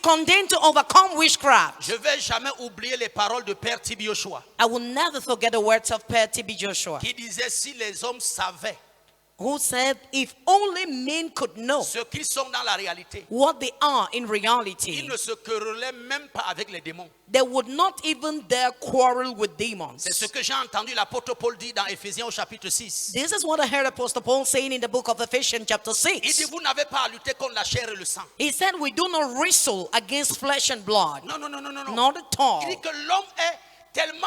condemned to overcome witchcraft. Je ne vais jamais oublier les paroles de Père Tibi Joshua I will never forget the words of Per T.B. Joshua, qui disait si les hommes savaient who said, if only men could know ce qu'ils sont dans la réalité, what they are in ils reality, ne se querelleraient même pas avec les démons. they would not even dare quarrel with demons. C'est ce que j'ai entendu l'apôtre Paul dire dans Éphésiens au chapitre 6. This is what I heard Apostle Paul saying in the book of Ephesians chapter Il dit 6. vous n'avez pas à lutter contre la chair et le sang. He said, we do not wrestle against flesh and blood. Non, non, non, non, non, non. Not at all. Il dit que l'homme est tellement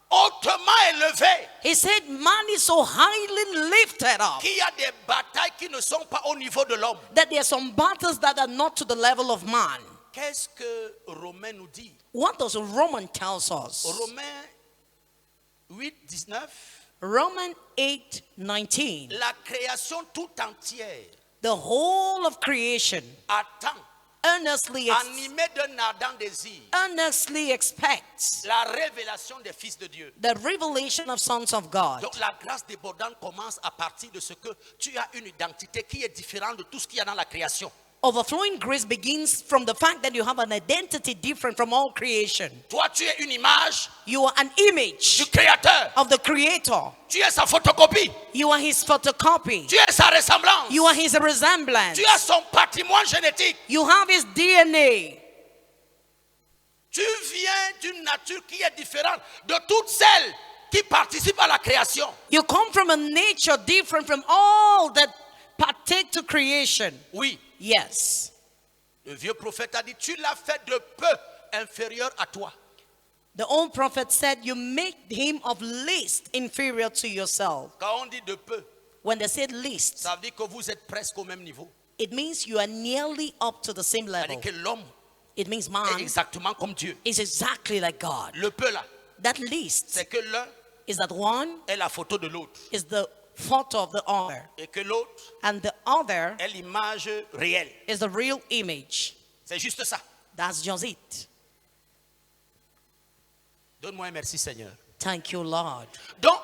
hautement élevé He said, man is so highly lifted up qu'il y a des batailles qui ne sont pas au niveau de l'homme. that there are some battles that are not to the level of man. Qu'est-ce que Romain nous dit? What does Roman tells us? Romains 8:19. Romans 8:19. La création tout entière The whole of creation attend, earnestly animée d'un ardent désir, expects la révélation des fils de Dieu. the revelation of sons of God. Donc la grâce débordante commence à partir de ce que tu as une identité qui est différente de tout ce qu'il y a dans la création. Overflowing grace begins from the fact that you have an identity different from all creation. Toi, tu es une image You are an image du Créateur. of the Creator. Tu es sa photocopie. You are his photocopy. Tu es sa ressemblance. You are his resemblance. Tu as son patrimoine génétique. You have his DNA. Tu viens d'une nature qui est différente de toutes celles qui participent à la création. You come from a nature different from all that partake to creation. Oui, Yes. le vieux prophète a dit, tu l'as fait de peu inférieur à toi. The old prophet said, you make him of least inferior to yourself. Quand on dit de peu, When they said least, ça veut dire que vous êtes presque au même niveau. it means you are nearly up to the same level. C'est-à-dire que l'homme It means est man exactement comme Dieu. is exactly like God. Le peu là, That least c'est que l'un is that one est la photo de l'autre is the photo of the other, et que l'autre and the other est l'image réelle. is the real image. C'est juste ça. That's just it. Donne-moi un merci Seigneur. Thank you, Lord. Donc,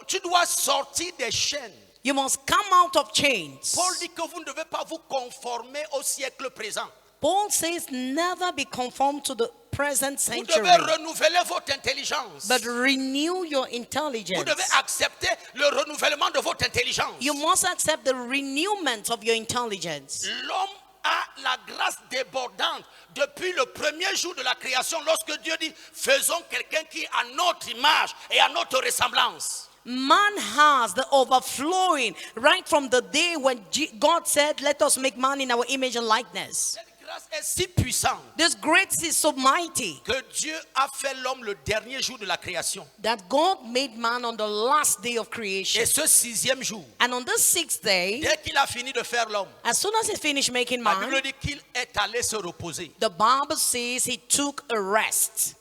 tu dois sortir des chaînes. You must come out of chains. Paul dit que vous ne devez pas vous conformer au siècle présent. Paul says, never be conformed to the present Vous century, devez renouveler votre intelligence. but renew your Vous intelligence. devez accepter le renouvellement de votre intelligence. You must accept the renewment of your intelligence. L'homme a la grâce débordante depuis le premier jour de la création, lorsque Dieu dit faisons quelqu'un qui est à notre image et à notre ressemblance. Man has the overflowing right from the day when God said, let us make man in our image and likeness. Cette grâce est si puissante This grace is so mighty que Dieu a fait l'homme le dernier jour de la création. that God made man on the last day of creation. Et ce sixième jour, And on the sixth day, dès qu'il a fini de faire l'homme, as soon as he finished making la man, Bible dit qu'il est allé se reposer. the Bible says he took a rest.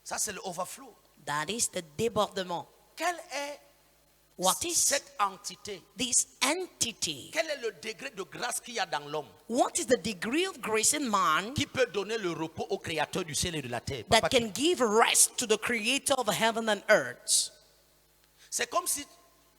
Ça, c'est le overflow. That is the débordement. Quelle est What is cette entité? this entity? Quel est le degré de grâce qu'il y a dans l'homme What is the degree of grace in man qui peut donner le repos au créateur du ciel et de la terre? that Papa, can give rest to the creator of heaven and earth? C'est comme si,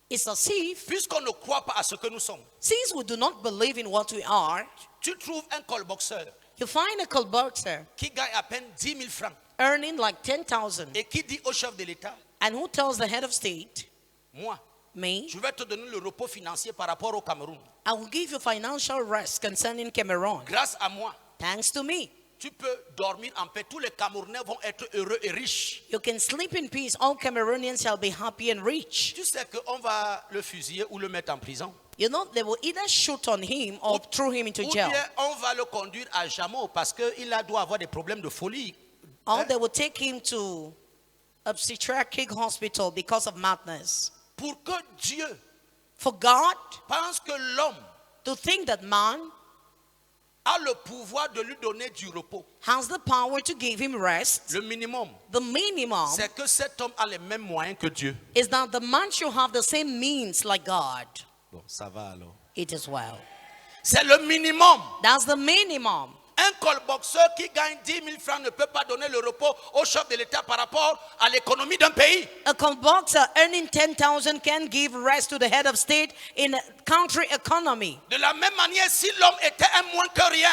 It's as if, puisqu'on ne croit pas à ce que nous sommes, since we do not believe in what we are, tu trouves un colboxeur you find a boxer qui gagne à peine 10 000 francs earning like 10,000, et qui dit au chef de l'État, and who tells the head of state, moi, me, je vais te donner le repos financier par rapport au Cameroun. I will give you financial rest concerning Cameroon. Grâce à moi, Thanks to me, tu peux dormir en paix. Tous les Camerounais vont être heureux et riches. you can sleep in peace. All Cameroonians shall be happy and rich. Tu sais qu'on va le fusiller ou le mettre en prison. You know, they will either shoot on him or throw him into Ou jail. bien on va le conduire à Jamon parce qu'il doit avoir des problèmes de folie. Or they will take him to a psychiatric hospital because of madness. Pour que Dieu For God pense que l'homme to think that man a le pouvoir de lui donner du repos. has the power to give him rest, Le minimum, the minimum c'est que cet homme a les mêmes moyens que Dieu. is that the man should have the same means like God. Bon, ça va alors. It is well. C'est le minimum. That's the minimum. Un colboxeur qui gagne 10 000 francs ne peut pas donner le repos au chef de l'État par rapport à l'économie d'un pays. A boxer earning 10,000 can give rest to the head of state in a country economy. De la même manière, si l'homme était un moins que rien,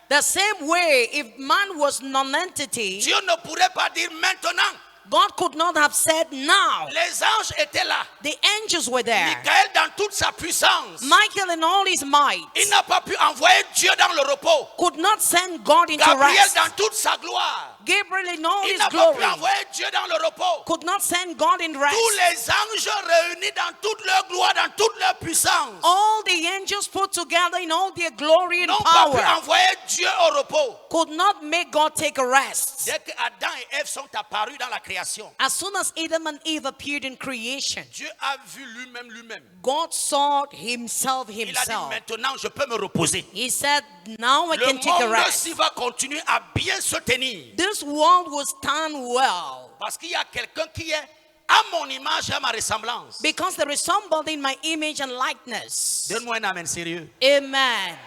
The same way, if man was non-entity, Dieu ne pourrait pas dire maintenant. God could not have said now. Les anges étaient là. The angels were there. Michael dans toute sa puissance. Michael in all his might Il n'a pas pu envoyer Dieu dans le repos. could not send God into Gabriel rest. dans toute sa gloire. Gabriel in all Il his n'a pas glory pu envoyer Dieu dans le repos. could not send God in rest. Tous les anges réunis dans toute leur gloire, dans toute leur puissance, All the angels put together in all their glory and n'ont pas pu power envoyer Dieu au repos. could not make God take a rest. Dès que Adam et Ève sont apparus dans la création, As soon as Adam and Eve appeared in creation, Dieu a vu lui-même. God saw himself. Il a dit maintenant je peux me reposer. He said, now I Le can take a monde rest. aussi va continuer à bien se tenir. This world will stand well Parce qu'il y a quelqu'un qui est à mon image et à ma ressemblance. because there is somebody in my image and likeness. Donne-moi un amen sérieux. Amen.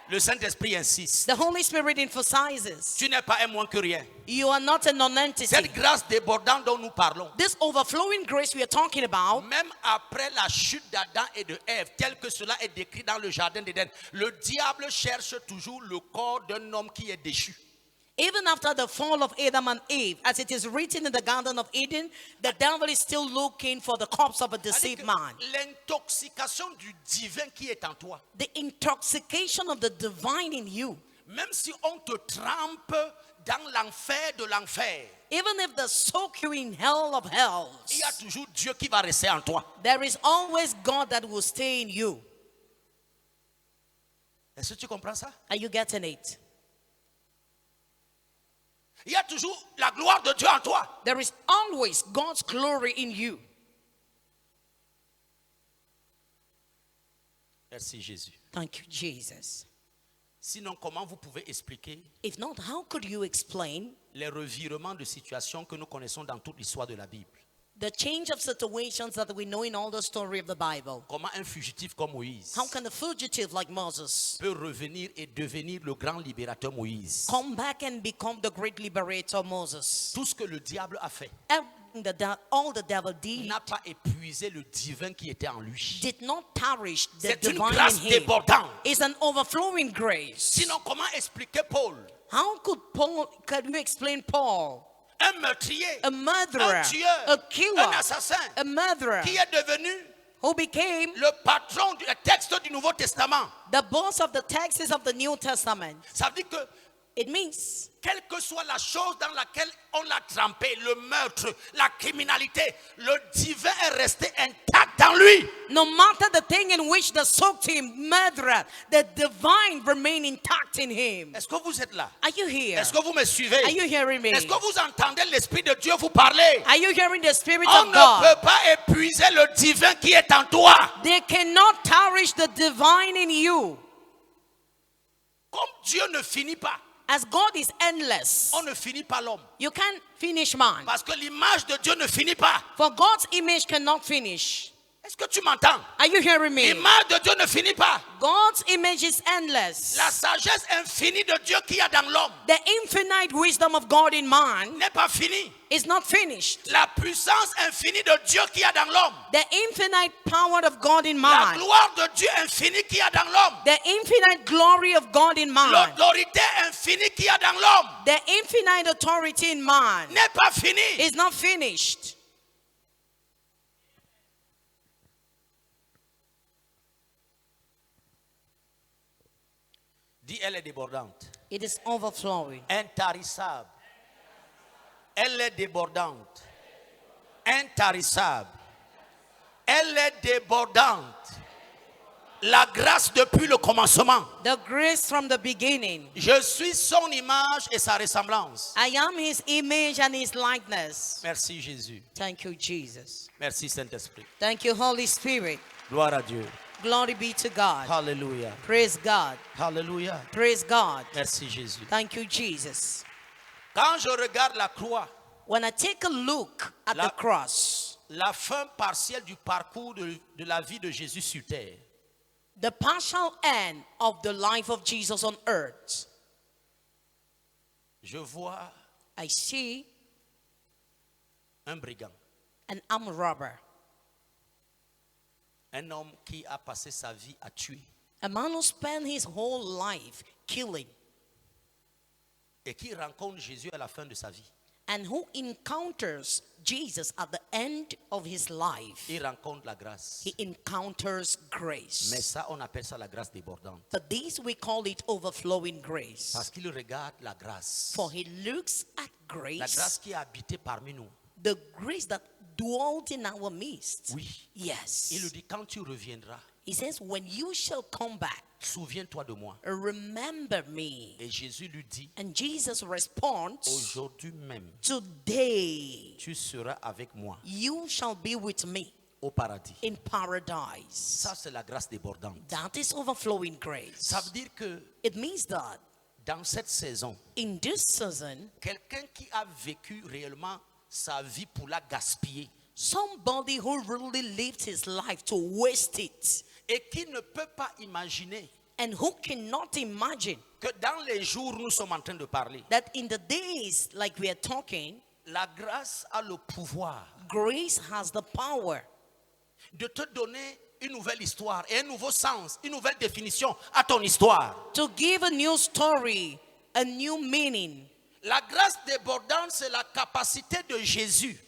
Le Saint-Esprit insiste. The Holy Spirit emphasizes Tu n'es pas un moins que rien. you are not a non-entity. Cette grâce débordante dont nous parlons, This overflowing grace we are talking about, même après la chute d'Adam et de Ève, tel que cela est décrit dans le jardin d'Éden, le diable cherche toujours le corps d'un homme qui est déchu. even after the fall of Adam and Eve, as it is written in the Garden of Eden, the devil is still looking for the corpse of a deceived man. L'intoxication du divin qui est en toi, The intoxication of the divine in you. même si on te trempe dans l'enfer de l'enfer, Even if they soak you in hell of hells, il y a toujours Dieu qui va rester en toi. there is always God that will stay in you. Est-ce que tu comprends ça? Are you getting it? Il y a toujours la gloire de Dieu en toi. There is always God's glory in you. Merci Jésus. Thank you, Jesus. Sinon, comment vous pouvez expliquer If not, how could you explain les revirements de situation que nous connaissons dans toute l'histoire de la Bible? the change of situations that we know in all the story of the Bible? Comment un fugitif comme Moïse How can a fugitive like Moses peut revenir et devenir le grand libérateur Moïse? come back and become the great liberator Moses? Tout ce que le diable a fait Everything all the devil did n'a pas épuisé le divin qui était en lui. did not tarnish the C'est une divine grâce in him. débordante. It's an overflowing grace. Sinon, comment expliquer Paul, How could you explain Paul, un meurtrier, a murderer, un tueur, a killer, un assassin, a murderer, qui est devenu who became le patron du texte du Nouveau Testament? the boss of the texts of the New Testament? Ça veut dire que It means quelle que soit la chose dans laquelle on l'a trempé, le meurtre, la criminalité, le divin est resté intact dans lui. no matter the thing in which they soaked him, murderer, the divine remained intact in him. Est-ce que vous êtes là? Are you here? Est-ce que vous me suivez? Are you hearing me? Est-ce que vous entendez l'Esprit de Dieu vous parler? Are you hearing the Spirit On of ne God? peut pas épuiser le divin qui est en toi. They cannot tarnish the divine in you. Comme Dieu ne finit pas, As God is endless, on ne finit pas l'homme. you can't finish man. Parce que l'image de Dieu ne finit pas. For God's image cannot finish. Est-ce que tu m'entends? Are you hearing me? L'image de Dieu ne finit pas. God's image is endless. La sagesse infinie de Dieu qu'il y a dans l'homme The infinite wisdom of God in man n'est pas finie. is not finished. La puissance infinie de Dieu qu'il y a dans l'homme, The infinite power of God in la man, gloire de Dieu infinie qu'il y a dans l'homme, the infinite glory of God in man, l'autorité infinie qu'il y a dans l'homme the infinite authority in man n'est pas finie. is not finished. Dis, elle est débordante. It is overflowing. Intarissable. Elle est débordante. Intarissable. Elle est débordante. La grâce depuis le commencement. The grace from the beginning. Je suis son image et sa ressemblance. I am his image and his likeness. Merci Jésus. Thank you, Jesus. Merci Saint-Esprit. Thank you, Holy Spirit. Gloire à Dieu. Glory be to God. Alléluia. Praise God. Alléluia. Praise God. Merci Jésus. Thank you, Jesus. Quand je regarde la croix, When I take a look at the cross, la fin partielle du parcours de la vie de Jésus sur terre, the partial end of the life of Jesus on earth, je vois I see un brigand, an armed robber, un homme qui a passé sa vie à tuer a man who spent his whole life killing et qui rencontre Jésus à la fin de sa vie. and who encounters Jesus at the end of his life. Il rencontre la grâce. He encounters Mais grace. ça, on appelle ça la grâce débordante. But this we call it overflowing grace. Parce qu'il regarde la grâce. For he looks at La grace, grâce qui a habité parmi nous. the grace that dwelt in our midst. Oui. Yes. Il lui dit, quand tu reviendras, He says, when you shall come back, souviens-toi de moi. remember me. Et Jésus lui dit, And Jesus responds, aujourd'hui même, today tu seras avec moi you shall be with me au paradis. in paradise. Ça, c'est la grâce débordante. That is overflowing grace. Ça veut dire que It means that dans cette saison, in this season, quelqu'un qui a vécu réellement sa vie pour la gaspiller somebody who really lived his life to waste it et qui ne peut pas imaginer and who cannot imagine que dans les jours où nous sommes en train de parler, that in the days like we are talking, la grâce a le pouvoir grace has the power de te donner une nouvelle histoire et un nouveau sens, une nouvelle définition à ton histoire. to give a new story, a new meaning. La grâce débordante, c'est la capacité de Jésus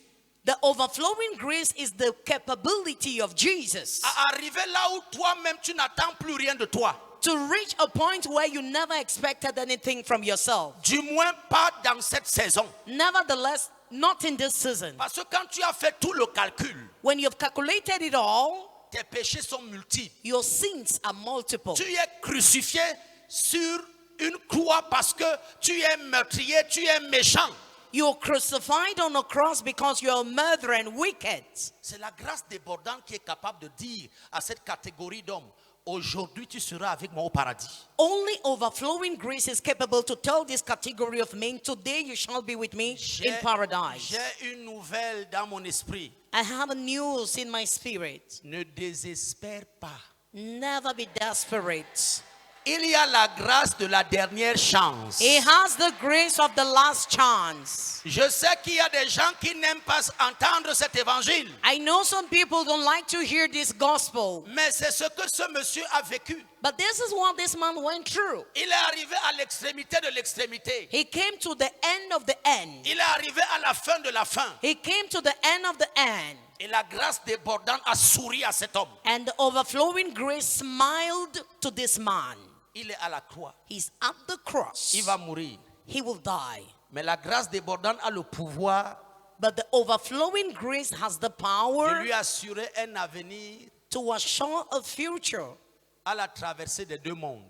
The overflowing grace is the capability of Jesus à arriver là où toi-même tu n'attends plus rien de toi. to reach a point where you never expected anything from yourself. Du moins pas dans cette saison. Nevertheless, not in this season. Parce que quand tu as fait tout le calcul, When you've calculated it all, tes péchés sont multiples. your sins are multiple. Tu es crucifié sur une croix parce que tu es meurtrier, tu es méchant. You're crucified on a cross because you're a murderer and wicked. C'est la grâce débordante qui est capable de dire à cette catégorie d'hommes, aujourd'hui tu seras avec moi au paradis. Only overflowing grace is capable to tell this category of men, today you shall be with me in paradise. J'ai une nouvelle dans mon esprit. I have a news in my spirit. Ne désespère pas. Never be desperate. Il y a la grâce de la dernière chance. He has the grace of the last chance. Je sais qu'il y a des gens qui n'aiment pas entendre cet évangile. I know some people don't like to hear this gospel, Mais c'est ce que ce monsieur a vécu. but this is what this man went through. Il est arrivé à l'extrémité de l'extrémité. He came to the end of the end. Il est arrivé à la fin de la fin. He came to the end of the end. Et la grâce débordante a souri à cet homme. And the overflowing grace smiled to this man. Il est à la croix. He's at the cross. Il va mourir. He will die. Mais la grâce débordante a le pouvoir But the overflowing grace has the de power lui assurer un avenir to assure a future à la traversée des deux mondes.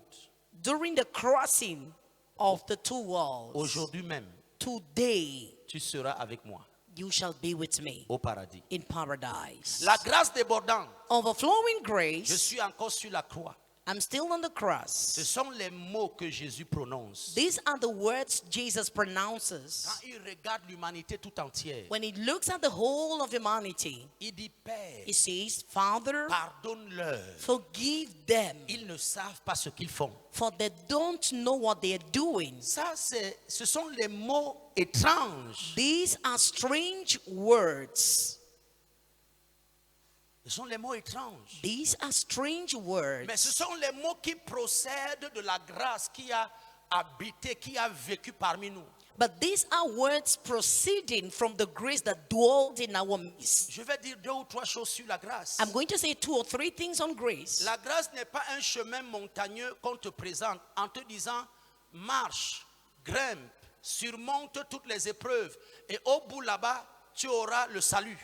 during the crossing of the two worlds. Aujourd'hui même, Today, tu seras avec moi you shall be with me au paradis. in paradise. La grâce débordante, Overflowing je grace, suis encore sur la croix. I'm still on the cross. Ce sont les mots que Jésus prononce. These are the words Jesus pronounces. Quand il regarde l'humanité tout entière, When he looks at the whole of humanity, il dit, Père, he says, Father, pardonne-leur. forgive them, Ils ne savent pas ce qu'ils font. for they don't know what they are doing. Ça, ce sont les mots étranges. These are strange words. Ce sont les mots étranges. These are strange words. Mais ce sont les mots qui procèdent de la grâce qui a habité, qui a vécu parmi nous. But these are words proceeding from the grace that dwelled in our midst. Je vais dire 2 ou 3 choses sur la grâce. I'm going to say 2 or 3 things on grace. La grâce n'est pas un chemin montagneux qu'on te présente en te disant marche, grimpe, surmonte toutes les épreuves et au bout là-bas, tu auras le salut.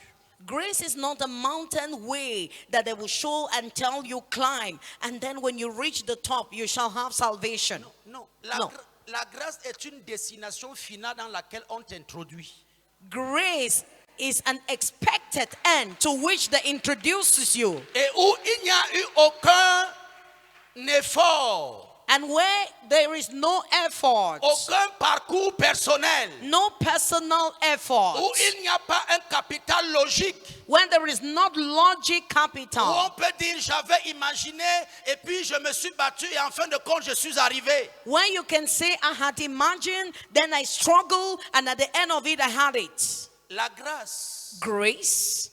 Grace is not a mountain way that they will show and tell you climb, and then when you reach the top you shall have salvation. Non, Non. La grâce est une destination finale dans laquelle on t'introduit. Grace is an expected end to which they introduces you, Et où il n'y a eu aucun effort, and where there is no effort, aucun parcours personnel, no personal effort, où il n'y a pas un capital logique, when there is not logic où capital, on peut dire j'avais imaginé et puis je me suis battu et en fin de compte je suis arrivé. where you can say I had imagined, then I struggled, and at the end of it I had it. La grâce Grace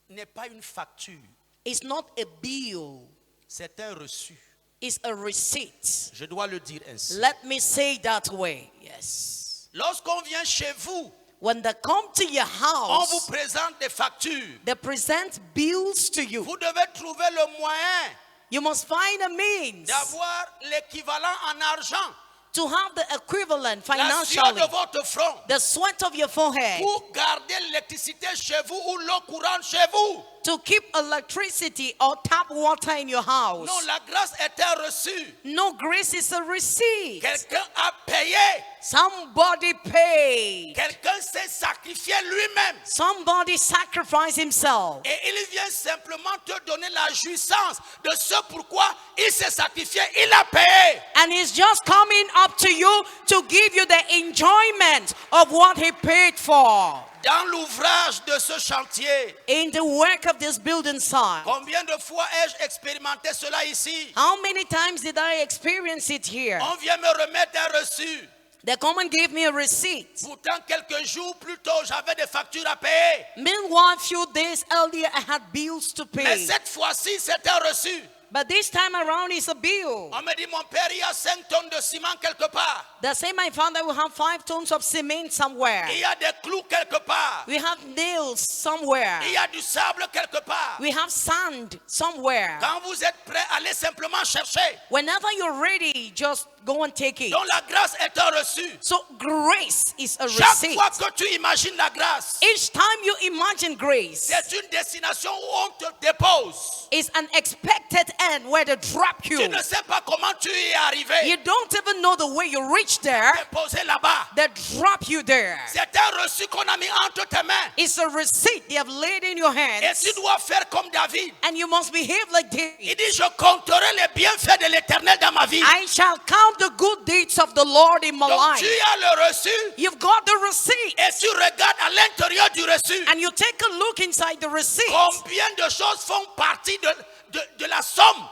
n'est pas une facture, is not a bill, c'est un reçu. it's a receipt. Je dois le dire ainsi. Let me say that way. Yes. Lorsqu'on vient chez vous, When they come to your on vous house, présente des factures. they present bills to you. Vous devez trouver le moyen You must find a means d'avoir l'équivalent en argent, to have the equivalent la sueur financially, de votre front, the sweat of your forehead, pour garder l'électricité chez vous ou l'eau courante chez vous. to keep electricity or tap water in your house. Non, la grâce est un reçu. No, grace is a receipt. Quelqu'un a payé. Somebody paid. Quelqu'un s'est sacrifié lui-même. Somebody sacrificed himself. Et il vient simplement te donner la jouissance de ce pourquoi il s'est sacrifié. Il a payé. And he's just coming up to you to give you the enjoyment of what he paid for. Dans l'ouvrage de ce chantier, In the work of this building site. combien de fois ai-je expérimenté cela ici? How many times did I experience it here? On vient me remettre un reçu. They come and gave me a receipt. Pourtant, quelques jours plus tôt, j'avais des factures à payer. Meanwhile, a few days earlier, I had bills to Mais pay. cette fois-ci, c'est un reçu. But this time around, it's a bill. On me dit, mon père, il y a 5 tonnes de ciment quelque part. They say my father will have 5 tons of cement somewhere. Il y a des clous quelque part. We have nails somewhere. Il y a du sable quelque part. We have sand somewhere. Quand vous êtes prêt, allez simplement chercher. Whenever you're ready, just go and take it. Donc la grâce est un reçu. So grace is a Chaque receipt. fois que tu imagines la grâce, Each time you imagine grace, c'est une destination où on te dépose. it's an expected end where they drop Tu you. ne sais pas comment tu y es You arrivé. don't even know the way you reach there. Déposé là-bas. They drop you there. C'est un reçu qu'on a mis entre tes mains. It's a receipt they have laid in your Et hands. tu dois faire comme David. And you must behave like Il David. dit, je compterai les bienfaits de l'Éternel dans ma vie. I shall count the good deeds of the Lord in my Donc life. tu as le reçu You've got the receipt. et tu regardes à l'intérieur du reçu. And you take a look inside the receipt. Combien de choses font partie de la somme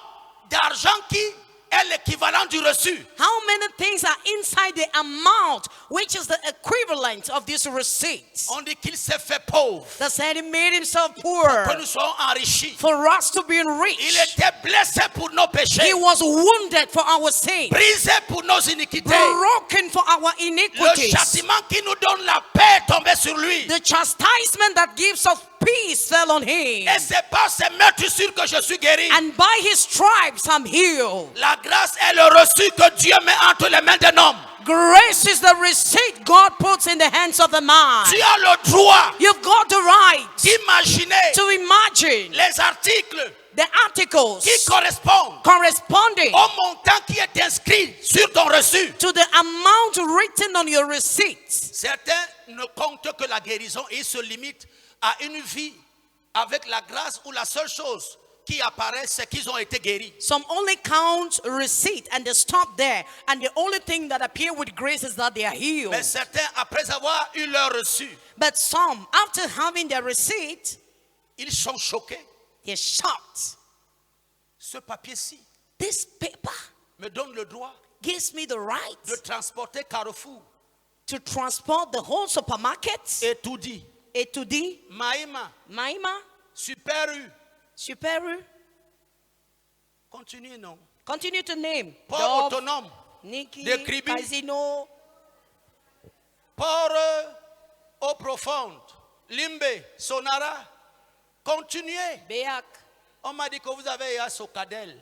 d'argent qui est l'équivalent du reçu? How many things are inside the amount which is the equivalent of this receipt? On dit qu'il s'est fait pauvre That said, he made himself que poor nous soyons enrichis. for us to be Il rich. était blessé pour nos péchés, He was wounded for our sins, brisé pour nos iniquités. broken for our Le iniquities. châtiment qui nous donne la paix est tombé sur lui. The chastisement that gives us peace fell on him. Et c'est par ses meurtrissures que je suis guéri. And by his stripes I'm healed. La grâce est le reçu que Dieu met entre les mains d'un homme. Grace is the receipt God puts in the hands of a man. Tu as le droit You've got the right d'imaginer to imagine les articles the articles qui correspondent corresponding au montant qui est inscrit sur ton reçu. to the amount written on your receipt. Certains ne comptent que la guérison et ils se limitent à une vie avec la grâce où la seule chose qui apparaît, c'est qu'ils ont été guéris. Some only count receipt and they stop there. And the only thing that appear with grace is that they are healed. Mais certains, après avoir eu leur reçu, But some, after having their receipt, ils sont choqués. they're shocked. Ce papier-ci This paper me donne le droit gives me the right de transporter Carrefour to transport the whole supermarket. et tout dit. A to D, Maïma, Maima, Super U. Superu. Continuez, non. Continue to name. Port Dove, autonome, Nikki, de Kribi. Casino, port eau profonde, Limbe, Sonara. Continuez. Beak. On m'a dit que vous avez à Socadel.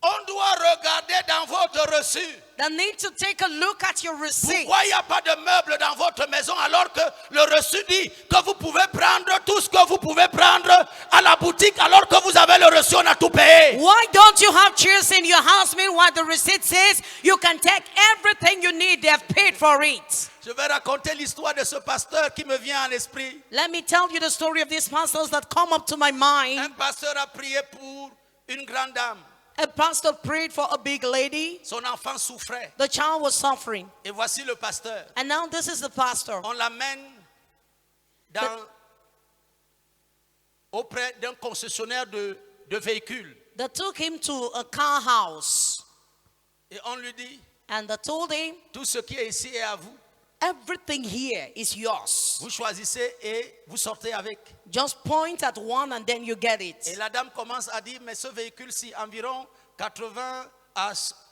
On doit regarder dans votre reçu. They need to take a look at your receipt. Pourquoi il n'y a pas de meubles dans votre maison alors que le reçu dit que vous pouvez prendre tout ce que vous pouvez prendre à la boutique alors que vous avez le reçu, on a tout payé. Why don't you have chairs in your house? Meanwhile, the receipt says you can take everything you need. They have paid for it. Je vais raconter l'histoire de ce pasteur qui me vient en esprit. Let me tell you the story of these pastors that come up to my mind. Un pasteur a prié pour une grande dame. A pastor prayed for a big lady. Son enfant souffrait. The child was suffering. Et voici le pasteur. And now this is the pastor. On l'amène auprès d'un concessionnaire de véhicules. They took him to a car house. Et on lui dit, And they told him, tout ce qui est ici est à vous. everything here is yours. Vous choisissez et vous sortez avec. Just point at one and then you get Et it. la dame commence à dire, mais ce véhicule-ci, environ 80 à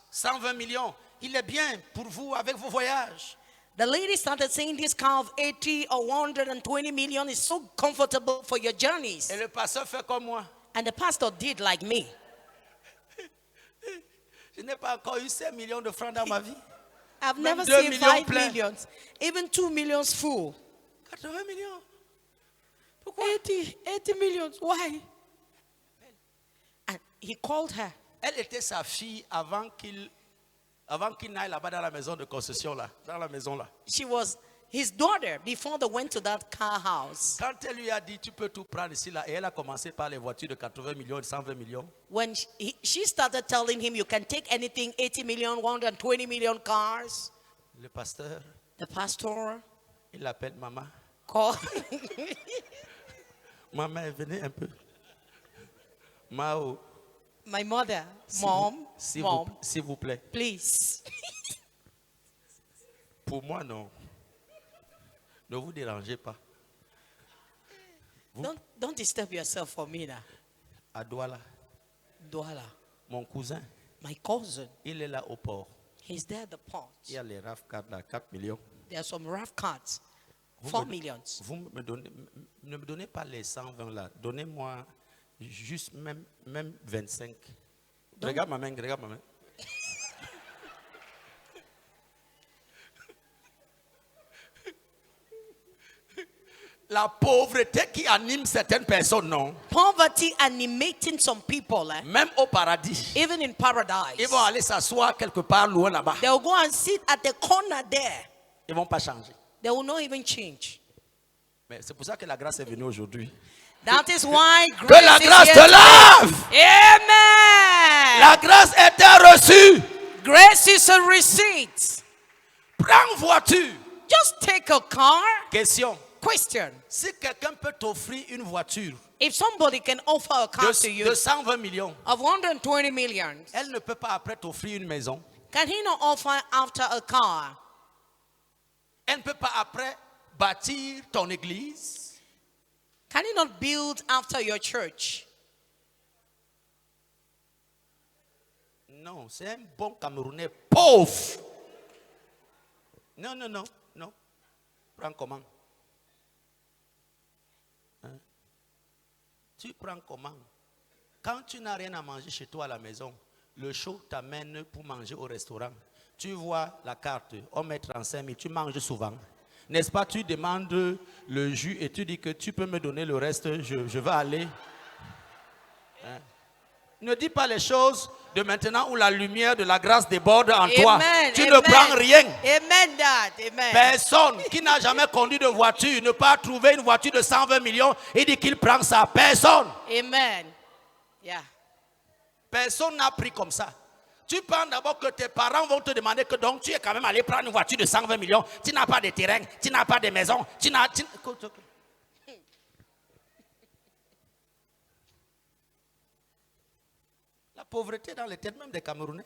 120 millions, il est bien pour vous avec vos voyages. The lady started saying this car of 80 or 120 million is so comfortable for your journeys. Et le pasteur fait comme moi. And the pastor did like me. Je n'ai pas encore eu 5 millions de francs dans ma vie. I've Même never 2 seen millions 5 plein. millions, even 2 millions full. 80 millions. 80 millions, why? And he called her. Elle était sa fille avant qu'il n'aille là-bas dans la maison de concession là, dans la maison là. She was his daughter before they went to that car house. Quand elle lui a dit tu peux tout prendre ici là, et elle a commencé par les voitures de 80 millions et 120 millions. When she started telling him, you can take anything, 80 million, 120 million cars. Le pasteur, The pastor il l'appelle maman. called. Maman, venez un peu. Mao, My mother, mom, s'il vous plaît. please. Pour moi non. Ne vous dérangez pas. Don't disturb yourself for me now. À Douala, Douala, mon cousin, my cousin, il est là au port. he's there at the port. Il y a les RAV4 là, 4 millions. There are some rough cards, Vous 4 me- millions. Vous ne me donnez pas les 120 là. Donnez-moi juste même 25. Regarde ma main, regarde ma main. La pauvreté qui anime certaines personnes, non. Poverty animating some people, Même au paradis. even in paradise. Ils vont aller s'asseoir quelque part loin là-bas. They'll go and sit at the corner there. Ils ne vont pas changer. They will not even change. Mais c'est pour ça que la grâce est venue aujourd'hui. That is why Que grace la is grâce here te today. lave. Amen. La grâce était reçue. Grace is a receipt. Prends voiture. Just take a car. Question. Question. Si quelqu'un peut t'offrir une voiture If somebody can offer a car to you de 120 millions, of 120 million, elle ne peut pas après t'offrir une maison. can he not offer after a car? Elle ne peut pas après bâtir ton église. Can he not build after your church? Non, c'est un bon Camerounais pauvre. Non, non, non, non. Prends comment? Hein? Tu prends comment? Quand tu n'as rien à manger chez toi à la maison, le show t'amène pour manger au restaurant. Tu vois la carte, on met 35 000, tu manges souvent. N'est-ce pas, tu demandes le jus et tu dis que tu peux me donner le reste, je vais aller. Hein? Ne dis pas les choses de maintenant où la lumière de la grâce déborde en toi, Amen. tu Amen. ne prends rien. Amen, Dad. Amen. Personne qui n'a jamais conduit de voiture ne peut trouver une voiture de 120 millions et dit qu'il prend ça. Personne. Amen. Yeah. Personne n'a pris comme ça. Tu penses d'abord que tes parents vont te demander que donc tu es quand même allé prendre une voiture de 120 millions. Tu n'as pas de terrain, tu n'as pas de maison, La pauvreté dans les têtes même des Camerounais.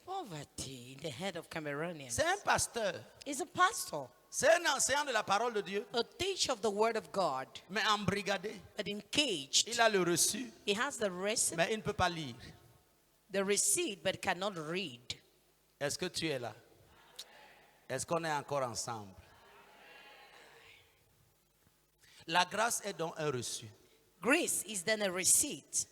Poverty in the head of Cameroonians. C'est un pasteur. He's a pastor, C'est un enseignant de la parole de Dieu. a teacher of the word of God, Mais embrigadé. but engaged. Il a le reçu, He has the receipt, mais il ne peut pas lire. but cannot read. Est-ce que tu es là? Est-ce qu'on est encore ensemble? La grâce est donc un reçu. Grace is then a receipt.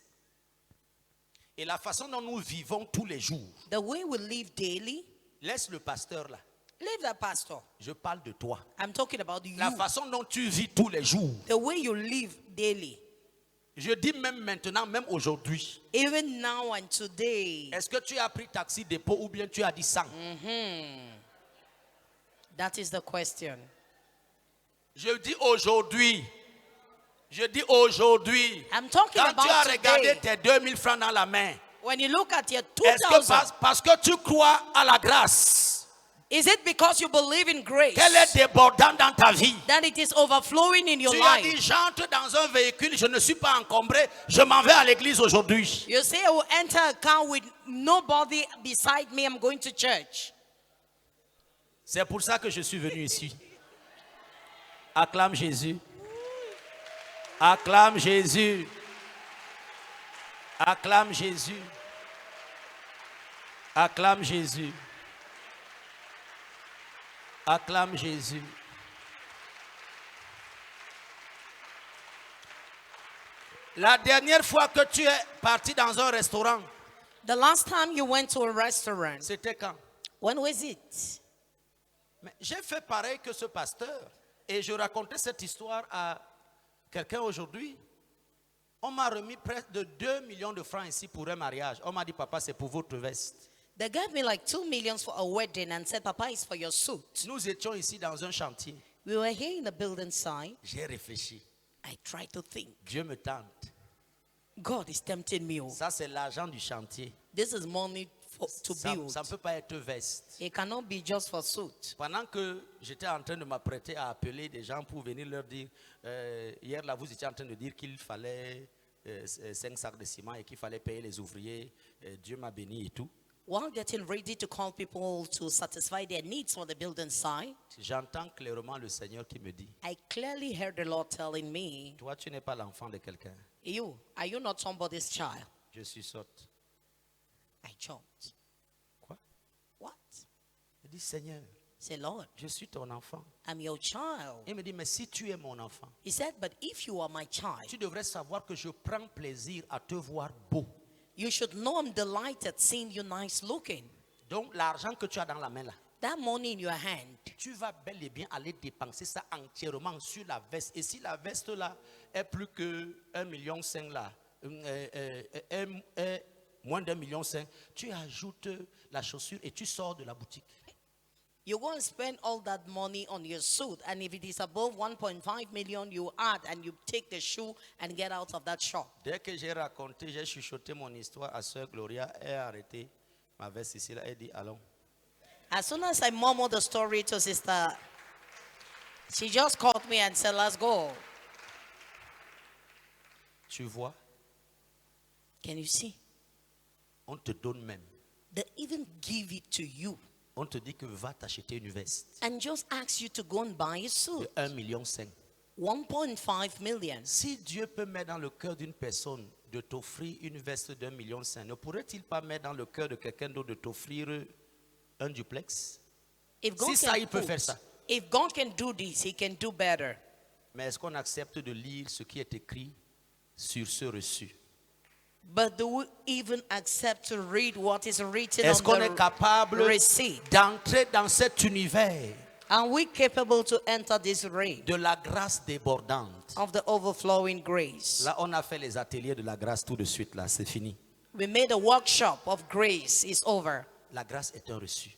Et la façon dont nous vivons tous les jours, The way we live daily, laisse le pasteur là. leave that pastor. Je parle de toi. I'm talking about you. La façon dont tu vis tous les jours. The way you live daily. Je dis même maintenant, même aujourd'hui. Even now and today. Est-ce que tu as pris taxi dépôt ou bien tu as dit 100? That is the question. Je dis aujourd'hui. Je dis aujourd'hui. I'm talking Quand tu as about regardé today. tes 2000 francs dans la main, When you look at your est-ce que 2000, parce que tu crois à la grâce is it because you believe in grace qu'elle est débordante dans ta vie? that it is overflowing in your Tu as dit, life? j'entre dans un véhicule, je ne suis pas encombré, je m'en vais à l'église aujourd'hui. You say, I will enter a car with nobody beside me, I'm going to church. C'est pour ça que je suis venu ici. Acclame Jésus. Acclame Jésus. Acclame Jésus. Acclame Jésus. Acclame Jésus. La dernière fois que tu es parti dans un restaurant, The last time you went to a restaurant, c'était quand? when was it? Mais j'ai fait pareil que ce pasteur et je racontais cette histoire à quelqu'un aujourd'hui. On m'a remis presque de 2 millions de francs ici pour un mariage. On m'a dit, papa, c'est pour votre veste. They gave me like 2 million for a wedding and said, Papa, it's for your suit. Nous étions ici dans un chantier. We were here in the building site. J'ai réfléchi. I tried to think. Dieu me tente. God is tempting me. Ça, c'est l'argent du chantier. This is money to Ça build. ne peut pas être veste. It cannot be just for suit. Pendant que j'étais en train de m'apprêter à appeler des gens pour venir leur dire, hier là, vous étiez en train de dire qu'il fallait 5 sacs de ciment et qu'il fallait payer les ouvriers. Dieu m'a béni et tout. While getting ready to call people to satisfy their needs for the building site, J'entends clairement le Seigneur qui me dit, I clearly heard the Lord telling me, toi, tu n'es pas l'enfant de quelqu'un. are you not somebody's child? Je suis sorte. I jumped. Quoi? What? Je dis, Seigneur, Say, Lord, je suis ton enfant. I'm your child. Il me dit, mais si tu es mon enfant, He said, but if you are my child, tu devrais savoir que je prends plaisir à te voir beau. you should know I'm delighted seeing you nice looking. Donc, l'argent que tu as dans la main là, That money in your hand, tu vas bel et bien aller dépenser ça entièrement sur la veste. Et si la veste là est plus que 1,5 million là, moins d'1,5 million, tu ajoutes la chaussure et tu sors de la boutique. you go and spend all that money on your suit. And if it is above 1.5 million, you add and you take the shoe and get out of that shop. Dès que j'ai raconté, j'ai chuchoté mon histoire à Sœur Gloria, elle a arrêté ma veste ici là, elle dit allons. As soon as I murmured the story to Sister, she just called me and said, let's go. Tu vois, Can you see? on te donne même. They even give it to you On te dit que va t'acheter une veste and just ask you to go and buy a de suit. 1,5 million. 1.5 million. Si Dieu peut mettre dans le cœur d'une personne de t'offrir une veste d'1,5 million, ne pourrait-il pas mettre dans le cœur de quelqu'un d'autre de t'offrir un duplex? If God Si ça, can il peut put- faire ça. If God can do this, He can do better. Mais est-ce qu'on accepte de lire ce qui est écrit sur ce reçu? But do we even accept to read what is written Est-ce qu'on on est the capable receipt? d'entrer dans cet univers Are we capable to enter this reign de la grâce débordante? of the overflowing grace? Là, on a fait les ateliers de la grâce tout de suite, là, c'est fini. We made a workshop of grace. It's over. La grâce est un reçu.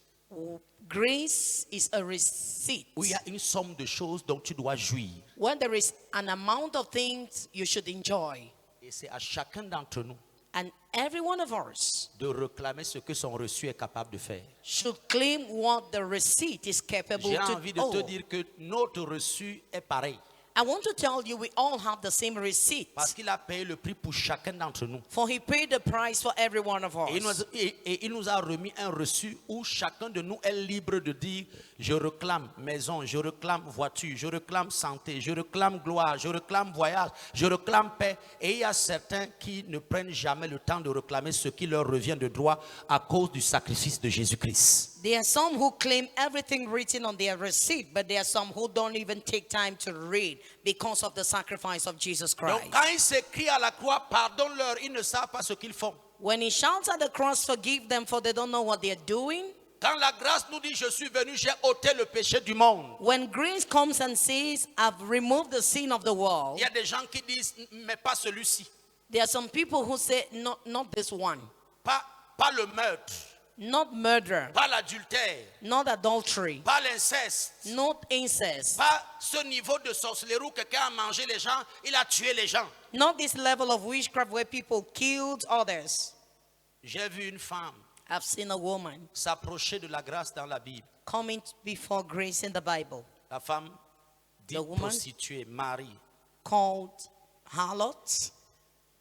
Grace is a receipt. Où il y a une somme de choses dont tu dois jouir. When there is an amount of things you should enjoy. Et c'est à chacun d'entre nous And every one of us de réclamer ce que son reçu est capable de faire. should claim what the receipt is capable J'ai to envie de do. te dire que notre reçu est pareil. I want to tell you we all have the same receipt. Parce qu'il a payé le prix pour chacun d'entre nous. For he paid the price for every one of Et us. il nous a remis un reçu où chacun de nous est libre de dire je réclame maison, je réclame voiture, je réclame santé, je réclame gloire, je réclame voyage, je réclame paix. Et il y a certains qui ne prennent jamais le temps de réclamer ce qui leur revient de droit à cause du sacrifice de Jésus-Christ. There are some who claim everything written on their receipt, but there are some who don't even take time to read because of the sacrifice of Jesus Christ. Donc quand ils s'écrient à la croix, pardonne-leur, ils ne savent pas ce qu'ils font. When he shouts at the cross, forgive them for they don't know what they're doing. Quand la grâce nous dit je suis venu, j'ai ôté le péché du monde. When grace comes and says, I've removed the sin of the world, Il y a des gens qui disent mais pas celui-ci, there are some people who say, not this one. pas le meurtre, Not murder, pas l'adultère, not adultery, pas l'inceste, not incest, pas ce niveau de sorcellerie où quelqu'un a mangé les gens, il a tué les gens. not this level of witchcraft where people killed others. J'ai vu une femme I've seen a woman s'approcher de la grâce dans la Bible. coming before grace in the Bible La femme dit The woman- prostituée, Marie. called harlot.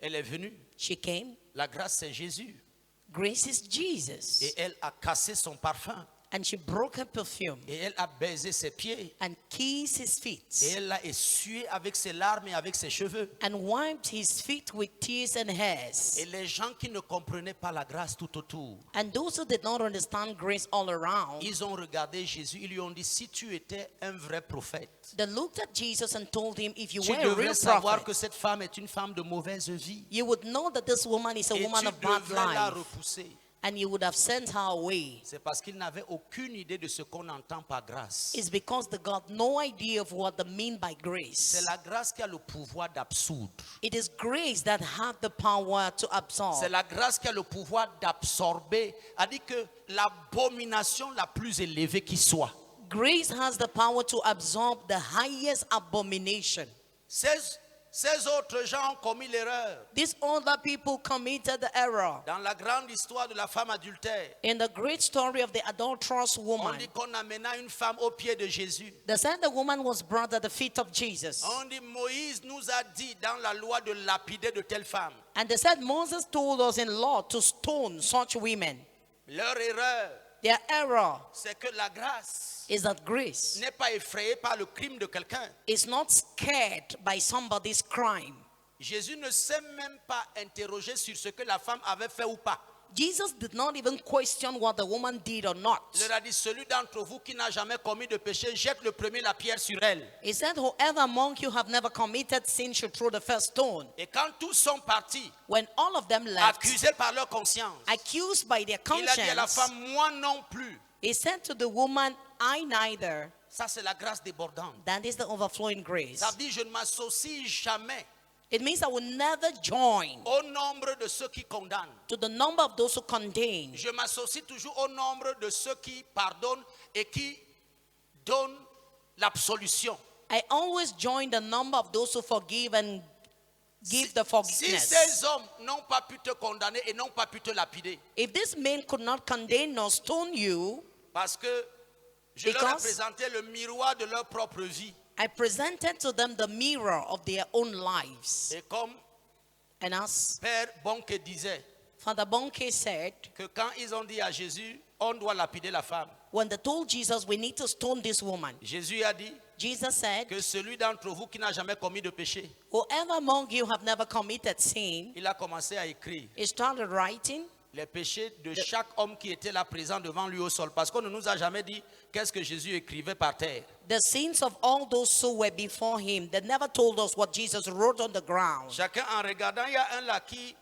Elle est venue. She came. La grâce c'est Jésus. Grace is Jesus. Et elle a cassé son parfum. And she broke her perfume Et elle a baisé ses pieds. and kissed his Et feet elle l'a essuyé avec ses larmes et avec ses cheveux. and wiped his feet with tears and hairs. Et les gens qui ne comprenaient pas la grâce tout autour, And those who did not understand grace all around, ils ont regardé Jésus, ils lui ont dit, si tu étais un vrai prophète, they looked at Jesus and told him, if you tu were a devrais real savoir que prophet, cette femme est une femme de mauvaise vie. you would know that this woman is a Et woman tu of bad devrais la life, repousser. and you would have sent her away. C'est parce qu'ils n'avaient aucune idée de ce qu'on entend par grâce. It's because they got no idea of what they mean by grace. C'est la grâce qui a le pouvoir d'absoudre. It is grace that had the power to C'est absorb. la grâce qui a le pouvoir d'absorber. A dit que l'abomination la plus élevée qui soit. Grace has the power to absorb the highest abomination. Ces autres gens ont commis l'erreur. These other people committed the error. Dans la grande histoire de la femme adultère, In the great story of the adulterous on woman, dit qu'on amena une femme au pied de Jésus. they said the woman was brought at the feet of Jesus. On dit Moïse nous a dit dans la loi de lapider de telles femmes. And they said Moses told us in law to stone such women. Leur erreur, Their error c'est que la grâce is that grace n'est pas effrayée par le crime de quelqu'un. is not scared by somebody's crime. Jésus ne s'est même pas interrogé sur ce que la femme avait fait ou pas. Jesus did not even question what the woman did or not. Il leur a dit, celui d'entre vous qui n'a jamais commis de péché, jette le premier la pierre sur elle. He said, whoever among you have never committed sin should throw the first stone. Et quand tous sont partis, When all of them left, accusés par leur conscience, accused by their il a dit à la conscience, femme, moi non plus. he said to the woman, I neither. Ça, c'est la grâce débordante. That is the overflowing grace. Ça dit, je ne m'associe jamais It means I will never join au nombre de ceux qui condamnent. to the number of those who condemn. Je m'associe toujours au nombre de ceux qui pardonnent et qui donnent l'absolution. I always join the number of those who forgive and give the Si forgiveness. ces hommes n'ont pas pu te condamner et n'ont pas pu te lapider, If this man could not condemn nor stone you, parce que je leur ai Because- présenté le miroir de leur propre vie. I presented to them the mirror of their own lives. Et comme And as Père Bonke disait, Father Bonke said, que quand ils ont dit à Jésus, on doit lapider la femme, when they told Jesus, we need to stone this woman, Jésus a dit Jesus said, que celui d'entre vous qui n'a jamais commis de péché, whoever among you have never committed sin, il a commencé à écrire he started writing les péchés de chaque homme qui était là présent devant lui au sol. Parce qu'on ne nous a jamais dit qu'est-ce que Jésus écrivait par terre. the sins of all those who were before him. They never told us what Jesus wrote on the ground. Chacun en regardant, il y a un là qui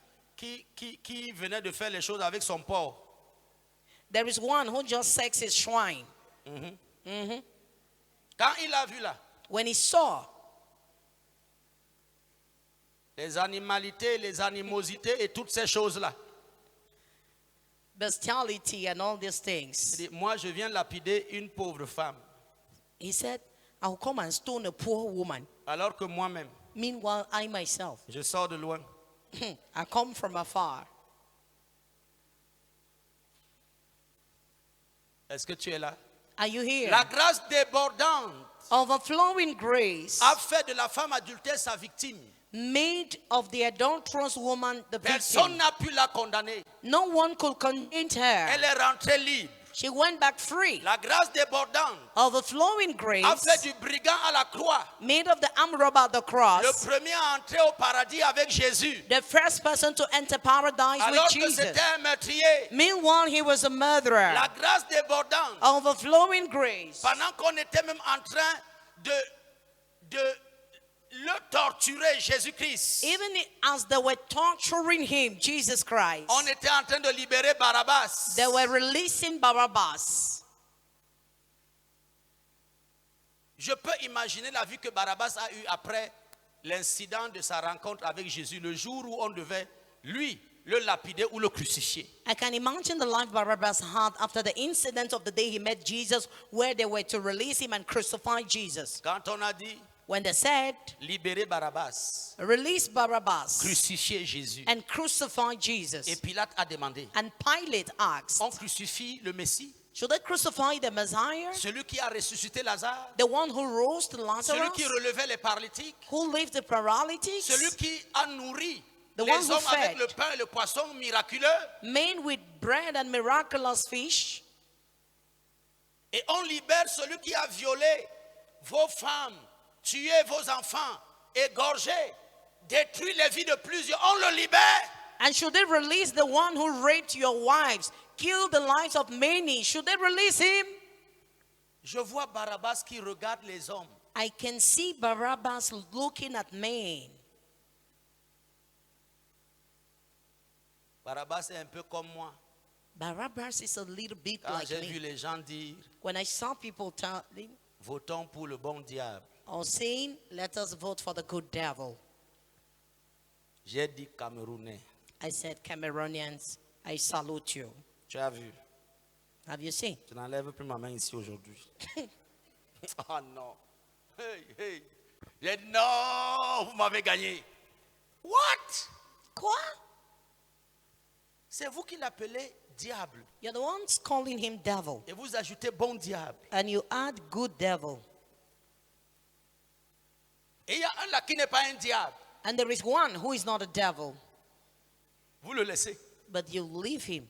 venait de faire les choses avec son porc. There is one who just sexed his swine. Quand il a vu là, When he saw les animalités, les animosités et toutes ces choses-là, bestiality and all these Il things. dit, moi, je viens lapider une pauvre femme, He said, I'll come and stone a poor woman. alors que moi-même, Meanwhile, I myself, je sors de loin. I come from afar. Est-ce que tu es là? Are you here? La grâce débordante Overflowing grace a fait de la femme adultère sa victime. made of the adulterous woman the Personne victim. n'a pu la condamner. No one could condemn her. Elle est rentrée libre. She went back free. La grâce débordante Overflowing a grace fait du brigand à la croix made of the arm robber at the le cross, premier à entrer au paradis avec Jésus. the first person to enter paradise Alors with que Jesus. c'était un meurtrier. Meanwhile, he was a murderer. La grâce débordante, Overflowing grace. pendant qu'on était même en train de le torturer, Jésus-Christ, Even as they were torturing him, Jesus Christ, on était en train de libérer Barabbas. they were releasing Barabbas. Je peux imaginer la vie que Barabbas a eue après l'incident de sa rencontre avec Jésus, le jour où on devait, lui, le lapider ou le crucifier. I can imagine the life Barabbas had after the incident of the day he met Jesus, where they were to release him and crucify Jesus. Quand on a dit When they said, libérer Barabbas, release Barabbas crucifier Jésus, and crucify Jesus. et Pilate a demandé, And Pilate asked, on crucifie le Messie, should they crucify the Messiah? celui qui a ressuscité Lazare, The one who rose to celui Lazarus? qui relevait les paralytiques, Who lifted the paralytics? celui qui a nourri The les one who hommes avec fed. le pain et le poisson miraculeux, Men with bread and miraculous fish? et on libère celui qui a violé vos femmes, tué vos enfants, égorgé, détruit les vies de plusieurs, on le libère. And should they release the one who raped your wives, killed the lives of many? Should they release him? Je vois Barabbas qui regarde les hommes. I can see Barabbas looking at men. Barabbas est un peu comme moi. Barabbas is a little bit Quand like j'ai vu me. les gens dire, When I saw people telling votons pour le bon diable, or saying, let us vote for the good devil, j'ai dit Camerounais. I said, Cameroonians, I salute you. Tu as vu, Have you seen? je n'enlève plus ma main ici aujourd'hui. Oh non. Hey, hey. J'ai dit non, vous m'avez gagné. What? Quoi? C'est vous qui l'appelez diable. You're the ones calling him devil. Et vous ajoutez bon diable. And you add good devil. Et il y a un là qui n'est pas un diable. And there is one who is not a devil, Vous le laissez. but you leave him.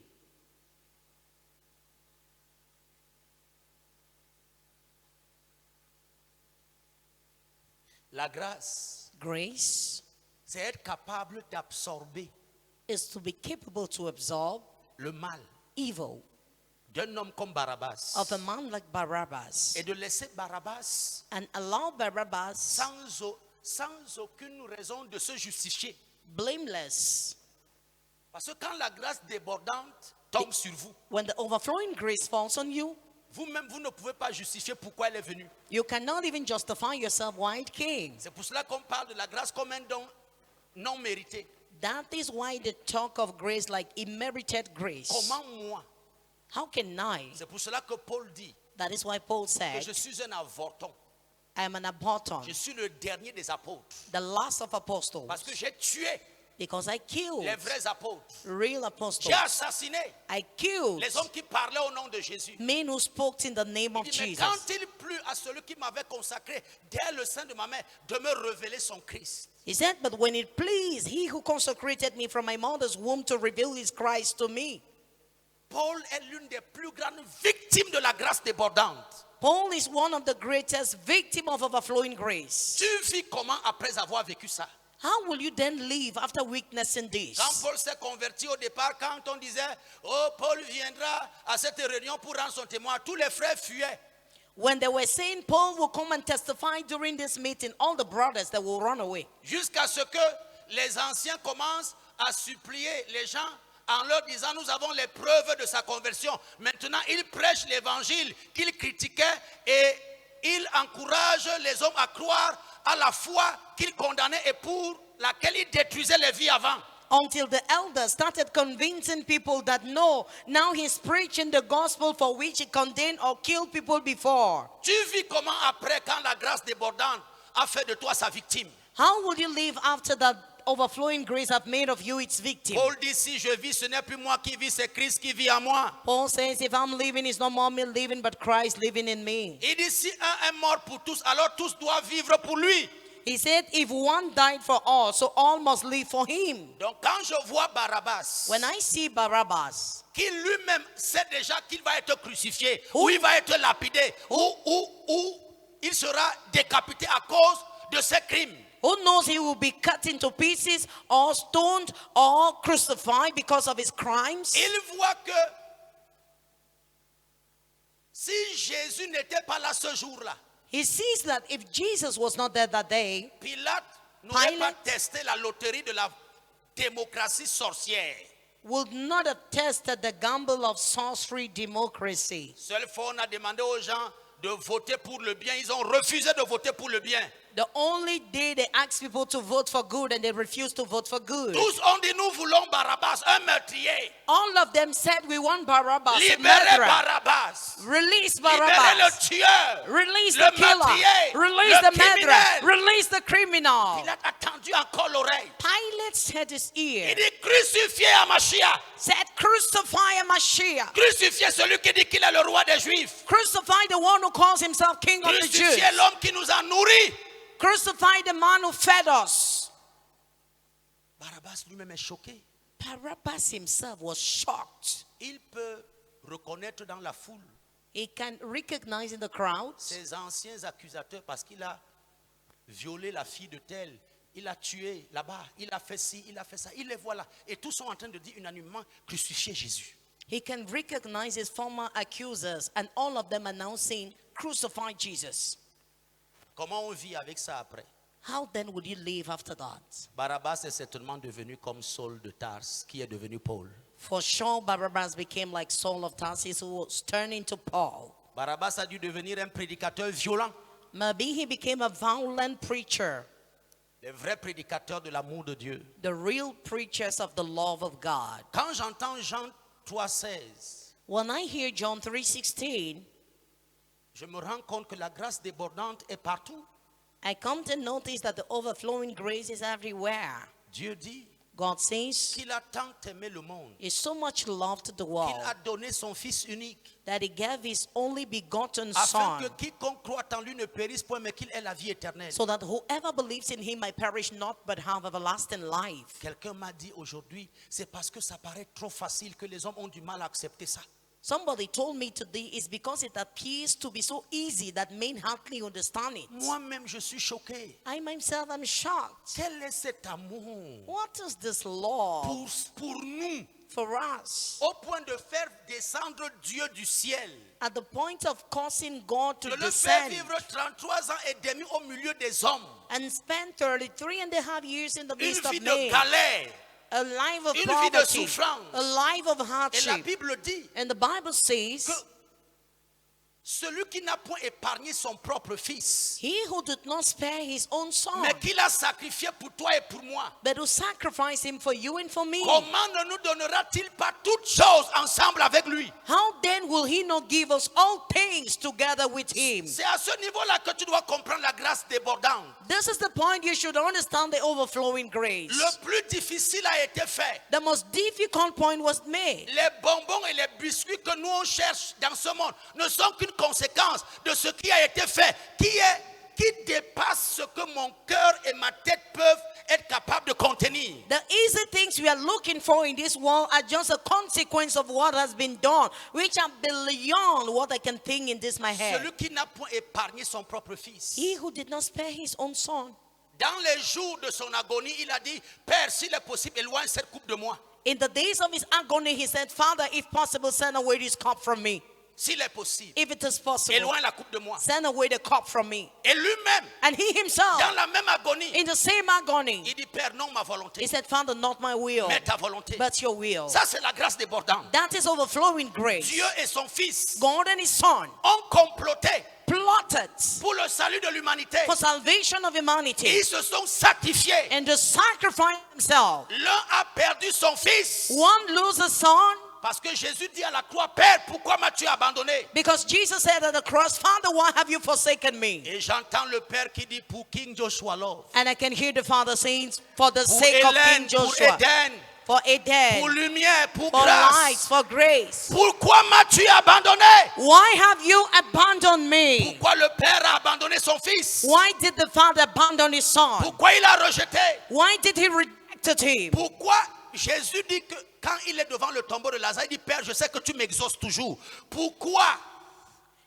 La grâce, Grace c'est être capable d'absorber is to be capable to absorb le mal evil d'un homme comme Barabbas. of a man like Barabbas Et de laisser Barabbas and allow Barabbas sans aucune raison de se justifier. blameless. Parce que quand la grâce débordante tombe sur vous, When the overflowing grace falls on you, vous-même, vous ne pouvez pas justifier pourquoi elle est venue. you cannot even justify yourself why it came. C'est pour cela qu'on parle de la grâce comme un don non mérité. That is why they talk of grace like immerited grace. Comment moi? How can I? C'est pour cela que Paul dit That is why Paul que said, je suis un avorton. I am an aborton, Je suis le dernier des apôtres. the last of apostles, Parce que j'ai tué because I killed les vrais apôtres. real apostles. J'ai assassiné I killed les hommes qui parlaient au nom de Jésus. men who spoke in the name of Il dit, mais Jesus. quand il plut à celui qui m'avait consacré dès le sein de ma mère de me révéler son Christ. He said, but when it pleased he who consecrated me from my mother's womb to reveal his Christ to me. Paul est l'une des plus grandes victimes de la grâce débordante. Paul is one of the greatest victims of overflowing grace. Tu vis comment après avoir vécu ça? How will you then live after witnessing this? Quand Paul s'est converti au départ, quand on disait, oh, Paul viendra à cette réunion pour rendre son témoin, tous les frères fuyaient. When they were saying Paul will come and testify during this meeting, all the brothers that will run away. Jusqu'à ce que les anciens commencent à supplier les gens en leur disant, nous avons les preuves de sa conversion. Maintenant, il prêche l'évangile qu'il critiquait et il encourage les hommes à croire à la foi qu'il condamnait et pour laquelle il détruisait les vies avant. Until the elders started convincing people that no, now he's preaching the gospel for which he condemned or killed people before. Tu vis comment après quand la grâce débordante a fait de toi sa victime? How would you live after that overflowing grace have made of you its victim? Paul dit si je vis, ce n'est plus moi qui vis, c'est Christ qui vit en moi. Paul says, if I'm living, it's not more me living, but Christ living in me. Il dit si un est mort pour tous, alors tous doivent vivre pour lui. He said, if one died for all, so all must live for him. Donc quand je vois Barabbas, When I see Barabbas, qui lui-même sait déjà qu'il va être crucifié, ou il va être lapidé, ou il sera décapité à cause de ses crimes. who knows he will be cut into pieces or stoned or crucified because of his crimes? Il voit que si Jésus n'était pas là ce jour-là, He sees that if Jesus was not there that day, Pilate n'aurait pas Pilate testé la loterie de la démocratie sorcière. would not have tested the gamble of sorcery democracy. Seule fois on a demandé aux gens de voter pour le bien, ils ont refusé de voter pour le bien. The only day they asked people to vote for good and they refused to vote for good. Tous ont dit nous voulons Barabbas, un meurtrier. All of them said we want Barabbas, a Libérez murderer. Barabbas. Release Libérez Barabbas. le tueur. Release le the killer. meurtrier. Release le the murderer. criminel. Release the criminal. Il a attendu encore l'oreille. Pilate set his ear. Il dit crucifiez Amashia. Said, crucify a Mashiach. Crucifiez celui qui dit qu'il est le roi des Juifs. Crucify the one who calls himself king of the Jews. Crucifiez l'homme qui nous a nourris. Crucify the man who fed us. Barabbas lui-même est choqué. Barabbas himself was shocked. Il peut reconnaître dans la foule He can recognize in the crowds ses anciens accusateurs parce qu'il a violé la fille de tel, il a tué là-bas, il a fait ci, il a fait ça, il les voit là. Et tous sont en train de dire unanimement, crucifiez Jésus. He can recognize his former accusers, and all of them are now saying, crucify Jesus. Comment on vit avec ça après? How then would you live after that? Barabbas est certainement devenu comme Saul de Tarse, qui est devenu Paul. For sure, Barabbas became like Saul of Tarsus, who was turned into Paul. Barabbas a dû devenir un prédicateur violent. Maybe he became a violent preacher, Les vrais prédicateurs de l'amour de Dieu. the real preachers of the love of God. Quand j'entends Jean 3,16, When I hear John 3:16, je me rends compte que la grâce débordante est partout. I come to notice that the overflowing grace is everywhere. Dieu dit God says, qu'il a tant aimé le monde He so much loved the qu'il world a donné son Fils unique that He gave His only begotten afin que Son, quiconque croit en lui ne périsse point mais qu'il ait la vie éternelle. so that whoever believes in Him might perish not but have everlasting life. Quelqu'un m'a dit aujourd'hui, c'est parce que ça paraît trop facile que les hommes ont du mal à accepter ça. Somebody told me today it's because it appears to be so easy that men hardly understand it. Moi-même, je suis choqué. I myself am shocked. Quel est cet amour What is this law pour nous for us? au point de faire descendre Dieu du ciel? At the point of causing God De to le faire descend vivre 33 ans et demi au milieu des hommes. and spend 33.5 years in the Une midst of vie de men. galère. A life of Une vie de poverty, souffrance. a life of Et la hardship. Bible dit And the Bible says, que celui qui n'a point épargné son propre fils, he who did not spare his own son, mais qu'il a sacrifié pour toi et pour moi, but who sacrificed him for you and for me, comment ne nous donnera-t-il pas toutes choses ensemble avec lui? how then will he not give us all things together with him? C'est à ce niveau-là que tu dois comprendre la grâce débordante. This is the point you should understand the overflowing grace. Le plus difficile a été fait. The most difficult point was made. Les bonbons et les biscuits que nous on cherche dans ce monde ne sont qu'une conséquence de ce qui a été fait, qui dépasse ce que mon cœur et ma tête peuvent être capables de contenir. The easy things we are looking for in this world are just a consequence of what has been done, which are beyond what I can think in this my head. Celui qui n'a point épargné son propre fils. He who did not spare his own son. Dans les jours de son agonie, il a dit, Père, s'il est possible, éloigne cette coupe de moi. In the days of his agony, he said, Father, if possible, send away this cup from me. S'il est possible, If it is possible, éloigne la coupe de moi. send away the cup from me. Et lui-même, And he himself, dans la même agonie, in the same agony, il dit, Père, non ma he volonté, said, Father, not my will, mais ta volonté. but your will. Ça, c'est la grâce débordante. That is overflowing grace. Dieu et son fils God and his son ont comploté plotted pour le salut de l'humanité. for salvation of Et humanity ils se sont sacrifiés. and to sacrifice himself. L'un a perdu son fils. One loses son Parce que Jésus dit à la croix, Père, pourquoi m'as-tu abandonné? because Jesus said at the cross, Father, why have you forsaken me? Et j'entends le Père qui dit pour King Joshua Love, And I can hear the Father saying, for the pour sake of Hélène, King pour Joshua, Éden, for pour Eden, lumière, pour for grâce. light, for grace. Pourquoi m'as-tu abandonné? Why have you abandoned me? Pourquoi le Père a abandonné son fils? Why did the Father abandon his son? Pourquoi il a rejeté? Why did he reject him? Pourquoi Jésus dit que quand il est devant le tombeau de Lazare, il dit, Père, je sais que tu m'exauces toujours. Pourquoi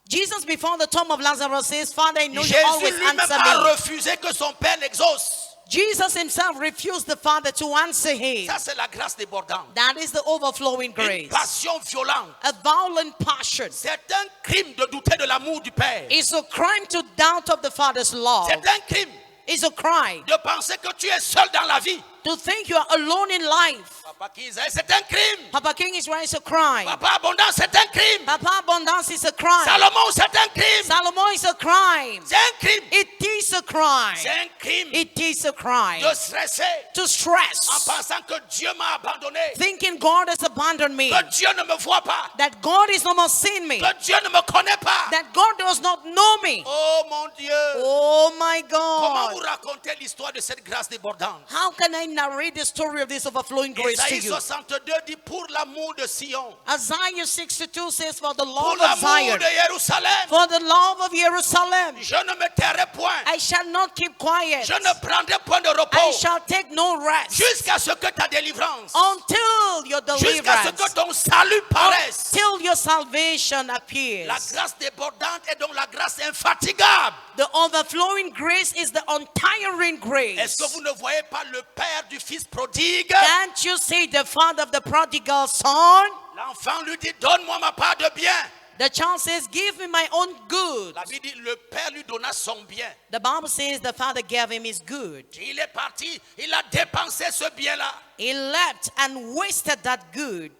Jesus before the tomb of Lazarus says, Father, I know you Jésus always lui-même answer a me. refusé que son Père l'exauce? Jesus himself refused the Father to answer him. Ça, c'est la grâce débordante. That is the overflowing Une grace. passion violente. A violent passion. C'est un crime de douter de l'amour du Père. It's a crime to doubt of the Father's love. C'est un crime It's a crime de penser que tu es seul dans la vie. to think you are alone in life. Papa Kizaï, c'est un crime. Papa King Israel is a crime. Papa Abondance, c'est un crime. Papa Abundance is a crime. Salomon, c'est un crime. Solomon is a crime. C'est un crime. It is a crime. C'est un crime It is a crime de stresser to en stress, pensant que Dieu m'a abandonné. thinking God has abandoned me, Que Dieu ne me voit pas. that God is no more seeing me, Que Dieu ne me connaît pas. that God does not know me. Oh mon Dieu. Oh my Comment vous God. racontez l'histoire de cette grâce débordante? How can I narrate the story of this overflowing grace to Isaïe you? 62 dit pour l'amour de Sion, Isaiah 62 says, for the pour love of l'amour Zion, de Jérusalem, for the love of Jerusalem, je ne me tairai point. I shall not keep quiet. Je ne prendrai point de I repos shall take no rest jusqu'à ce que ta délivrance, until your jusqu'à ce que deliverance, ton salut paraisse. till your salvation La appears. grâce débordante est donc la grâce infatigable. The overflowing grace is the untiring grace. Est-ce que vous ne voyez pas le père du fils prodigue? Can't you see the father of the prodigal son? L'enfant lui dit, donne-moi ma part de bien. The child says, give me my own good. La Bible dit, le père lui donna son bien. The Bible says the father gave him his good. Il est parti, il a dépensé ce bien-là. He left and wasted that good.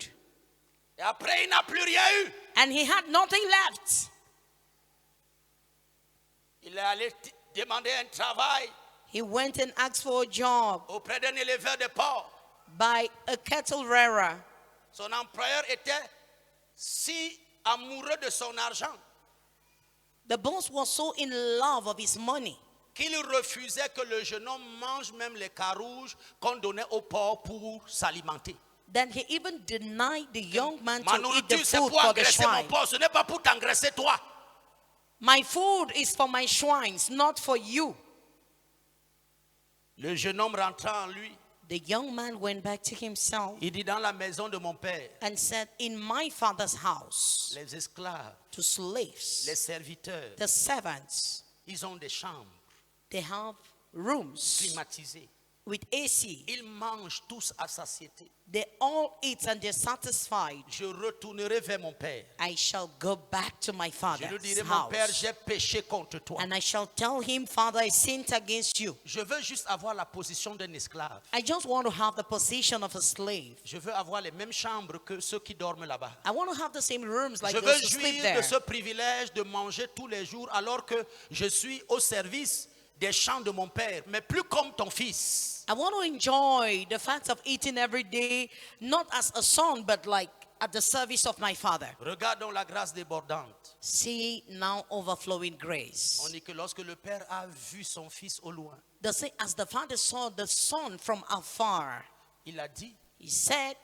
Et après, il n'a plus rien eu. And he had nothing left. Il est allé demander un travail He went and asked for a job auprès d'un éleveur de porc. by a cattle rearer. Son employeur était si amoureux de son argent The boss was so in love of his money qu'il refusait que le jeune homme mange même les carouges qu'on donnait au porc pour s'alimenter. that he even denied the young man Ma to eat the nourriture, c'est food pour for the engraisser mon shrine. porc, ce n'est pas pour t'engraisser toi. My food is for my shrines, not for you. Le jeune homme rentra en lui. The young man went back to himself Il dit, dans la maison de mon père, and said, in my father's house, les esclaves, to slaves, les serviteurs, the servants, ils ont des chambres they have rooms climatisées. with AC. Ils mangent tous à satiété. They all eat and they're satisfied. Je retournerai vers mon père. I shall go back to my Je lui father's dirai, mon père, house. j'ai péché contre toi. And I shall tell him, Father, I sinned against you. Je veux juste avoir la position d'un esclave. I just want to have the position of a slave. Je veux avoir les mêmes chambres que ceux qui dorment là-bas. I want to have the same rooms like Je veux those who sleep jouir there. de ce privilège de manger tous les jours alors que je suis au service des champs de mon père, mais plus comme ton fils. I want to enjoy the fact of eating every day, not as a son, but like at the service of my father. Regardons la grâce débordante. See now overflowing On grace. dit que lorsque le père a vu son fils au loin, The say, as the father saw the son from afar, il a dit he said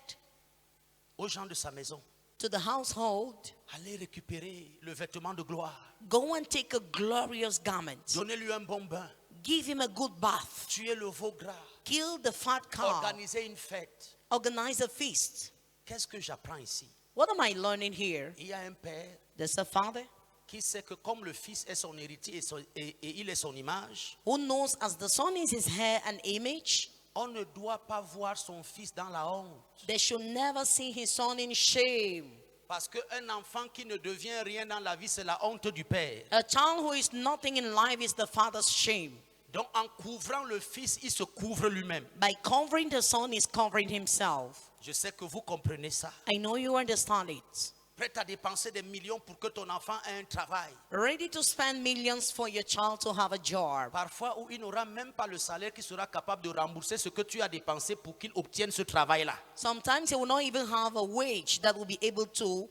aux gens de sa maison, to the household, allez récupérer le vêtement de gloire. go and take a glorious garment. Donnez-lui un bon bain. Give him a good bath. Tuez le veau gras. Kill the fat cow. Organisez une fête. Organize a feast. Qu'est-ce que j'apprends ici? What am I learning here? Il y a un père There's a father qui sait que comme le fils est son héritier et il est son image, who knows as the son is his hair and image, on ne doit pas voir son fils dans la honte. they should never see his son in shame. Parce qu'un enfant qui ne devient rien dans la vie, c'est la honte du père. A child who is nothing in life is the father's shame. Donc en couvrant le fils, il se couvre lui-même. By covering the son, he's covering himself. Je sais que vous comprenez ça. I know you understand it. prêt à dépenser des millions pour que ton enfant ait un travail. Ready to spend millions for your child to have a job. Parfois où il n'aura même pas le salaire qui sera capable de rembourser ce que tu as dépensé pour qu'il obtienne ce travail-là. Sometimes he will not even have a wage that will be able to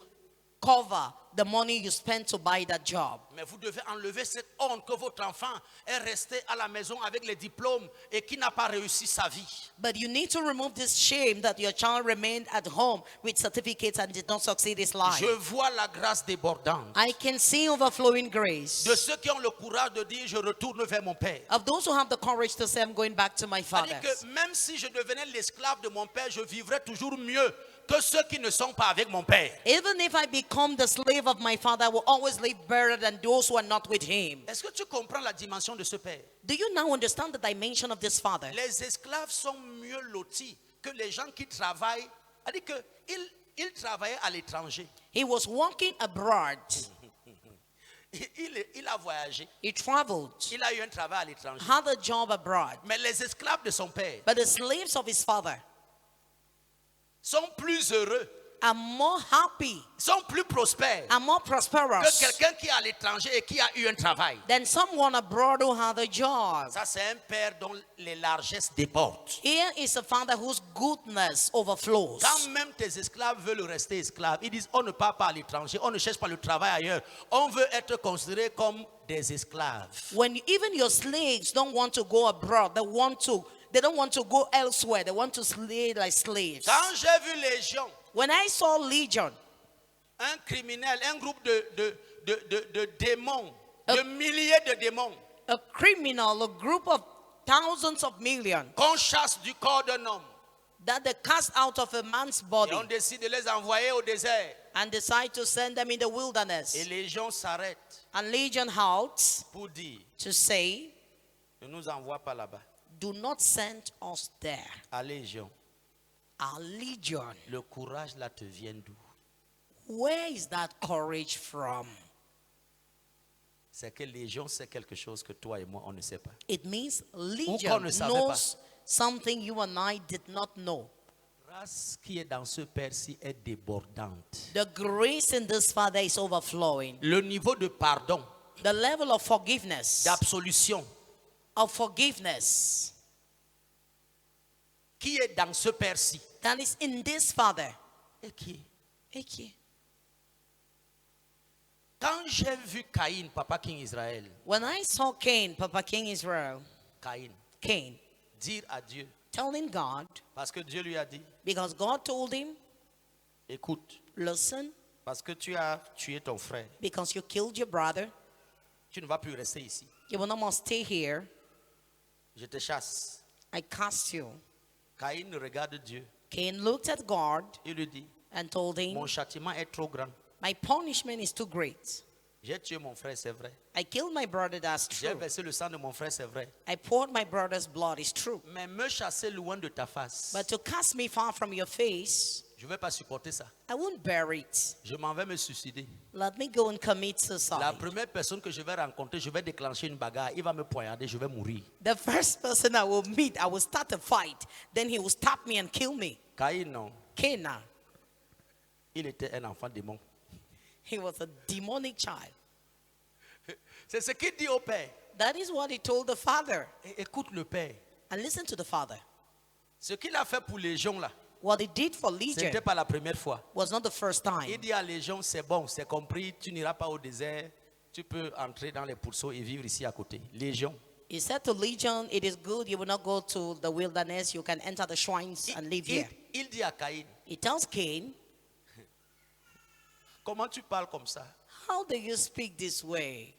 cover the money you spent to buy that job. Mais vous devez enlever cette honte que votre enfant est resté à la maison avec les diplômes et qui n'a pas réussi sa vie. But you need to remove this shame that your child remained at home with certificates and did not succeed his life. Je vois la grâce débordante I can see overflowing grace de ceux qui ont le courage de dire je retourne vers mon père. of those who have the courage to say, I'm going back to my father. C'est-à-dire que même si je devenais l'esclave de mon père, je vivrais toujours mieux que ceux qui ne sont pas avec mon père. Even if I become the slave of my father, I will always live better than those who are not with him. Est-ce que tu comprends la dimension de ce père? Do you now understand the dimension of this father? Les esclaves sont mieux lotis que les gens qui travaillent. C'est-à-dire qu'il travaillait à l'étranger. He was walking abroad. Il a voyagé. He traveled, Il a eu un travail à l'étranger. had a job abroad. Mais les esclaves de son père But the slaves of his father sont plus heureux, are more happy, sont plus prospères are more que prosperous quelqu'un qui est à l'étranger et qui a eu un travail. than someone abroad who had a job. Ça, c'est un père dont les largesses débordent. Here is a father whose goodness overflows. Quand même tes esclaves veulent rester esclaves, ils disent on ne part pas à l'étranger, on ne cherche pas le travail ailleurs. On veut être considéré comme des esclaves. When even your slaves don't want to go abroad, they don't want to go elsewhere. They want to slay like slaves. Quand j'ai vu Légion, When I saw Legion, un criminel, un groupe de démons, de milliers de démons, a criminal, a group of thousands of millions qu'on chasse du corps d'un homme, that they cast out of a man's et body on décide de les envoyer au désert, and decide to send them in the et wilderness. Légion s'arrête And Legion halts pour dire to say, ne nous envoie pas là-bas. do not send us there. À Légion, Our Legion. le courage là te vient d'où? Where is that courage from? C'est que Légion sait quelque chose que toi et moi on ne sait pas. It means qu'on Legion ne savait knows something you and I did not know. La grâce qui est dans ce père-ci est débordante. The grace in this father is overflowing. Le niveau de pardon, The level of forgiveness, d'absolution qui est dans ce père-ci that is in this father. et qui est. Eki. Quand j'ai vu Caïn, Papa King Israël, When I saw Cain, Papa King Israel, Caïn, Cain, dire à Dieu, telling God, parce que Dieu lui a dit, because God told him, écoute, listen, parce que tu as tué ton frère, because you killed your brother, tu ne vas plus rester ici. you will not must stay here. Je te chasse. I cast you. Caïn regarde Dieu. Cain looked at God Il lui dit, and told him, mon châtiment est trop grand. my punishment is too great. J'ai tué mon frère, c'est vrai. I killed my brother, that's J'ai true. versé le sang de mon frère, c'est vrai. I poured my brother's blood, it's true. Mais me chasser loin de ta face, But to cast me far from your face, je ne vais pas supporter ça. I won't bear it. Je m'en vais me suicider. Let me go and commit La suicide. première personne que je vais rencontrer, je vais déclencher une bagarre. Il va me poignarder, je vais mourir. The first person I will meet, I will start a fight. Then he will stab me and kill me. Caïn, non. Cain, Il était un enfant démon. he was a demonic child. C'est ce qu'il dit au père. That is what he told the father. Et écoute le père. And listen to the father. Ce qu'il a fait pour Légion là, What he did for ce Legion n'était pas la première fois. was not the first Il time. dit à Légion, c'est bon, c'est compris, tu n'iras pas au désert, tu peux entrer dans les pourceaux et vivre ici à côté. Légion. He said to Legion, it is good, you will not go to the wilderness, you can enter the shrines and live here. Il dit à Caïn, He tells Cain, comment tu parles comme ça? how do you speak this way?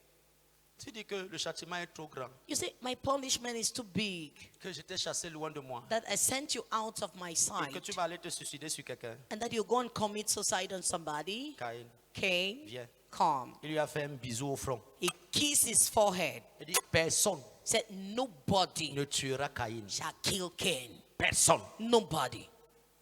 Tu dis que le châtiment est trop grand, You say, my punishment is too big, que je t'ai chassé loin de moi, that I sent you out of my et que sight, tu vas aller te suicider sur quelqu'un. and that you go and commit suicide on somebody. Caïn, Cain, viens. come. Il lui a fait un bisou au front. He kissed his forehead, Il dit, personne said, nobody ne tuera Caïn. shall kill Cain. Personne. Nobody.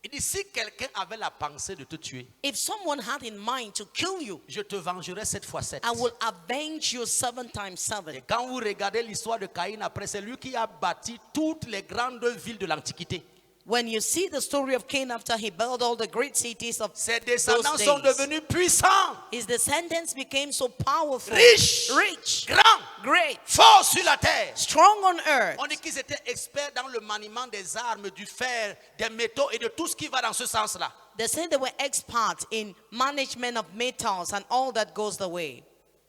Il dit, si quelqu'un avait la pensée de te tuer, If someone had in mind to kill you, je te vengerai 7 fois 7. I will avenge you 7 times 7. Et quand vous regardez l'histoire de Caïn après, c'est lui qui a bâti toutes les grandes villes de l'Antiquité. When you see the story of Cain after he built all the great cities of Ses descendants those sont days, devenus puissants, his descendants became so powerful, riches, rich, grands, great, forts sur la terre. strong on earth. On dit qu'ils étaient experts dans le maniement des armes, du fer, des métaux et de tout ce qui va dans ce sens-là. They said they were experts in management of metals and all that goes the way.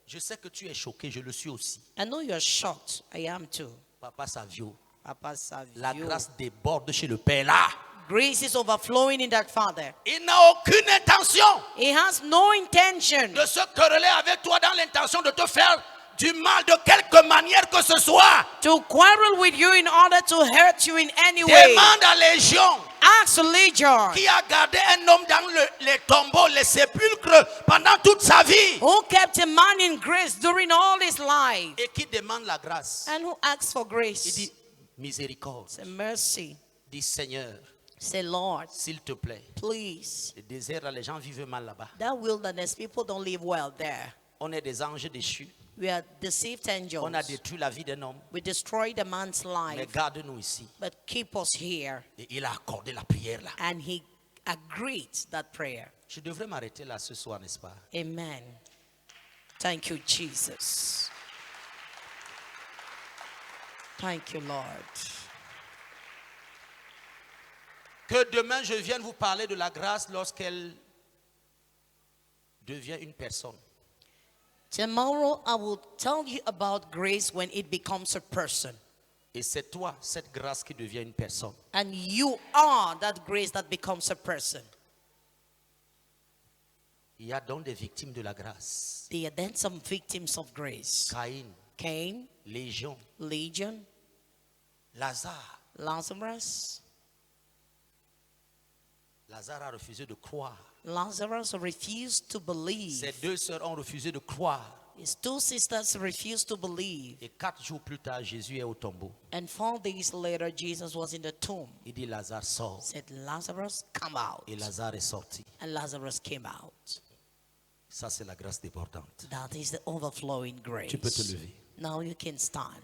Je sais que tu es choqué, je le suis aussi. I know you're shocked. I am too. Papa Savio, Papa Savio. la grâce déborde chez le Père là. Grace is overflowing in that father. Il n'a aucune intention He has no intention de se quereller avec toi dans l'intention de te faire du mal de quelque manière que ce soit. to quarrel with you in order to hurt you in any way. Demande à Légion Ask Legion, qui a gardé un homme dans les tombeaux, les sépulcres pendant toute sa vie who kept a man in grace during all his life et qui demande la grâce. and who asks for Il grace. dit miséricorde. Say mercy. Dis Seigneur, Say Lord, s'il te plaît. please. Le désert, là, les gens vivent mal là-bas. That wilderness, people don't live well there. On est des anges déchus. We are deceived angels. On a détruit la vie d'un homme. We destroyed a man's Mais life, garde-nous ici. but keep us here. Et il a accordé la prière là. And he agreed that prayer. Je devrais m'arrêter là ce soir, n'est-ce pas? Amen. Thank you, Jesus. Thank you, Lord. Que demain je vienne vous parler de la grâce lorsqu'elle devient une personne. Tomorrow I will tell you about grace when it becomes a person. Et c'est toi, cette grâce qui devient une personne. And you are that grace that becomes a person. Il y a donc des victimes de la grâce. There are then some victims of grace. Caïn, Cain, Légion, Legion, Lazare. Lazarus. Lazare a refusé de croire. Lazarus refused to believe. Ses deux sœurs ont refusé de croire. His two sisters refused to believe. Et 4 jours plus tard, Jésus est au tombeau. And 4 days later, Jesus was in the tomb. Il dit Lazare sort. Said, Lazarus, come out. Et Lazare est sorti. And Lazarus came out. Ça, c'est la grâce débordante. That is the overflowing grace. Tu peux te lever. Now you can stand.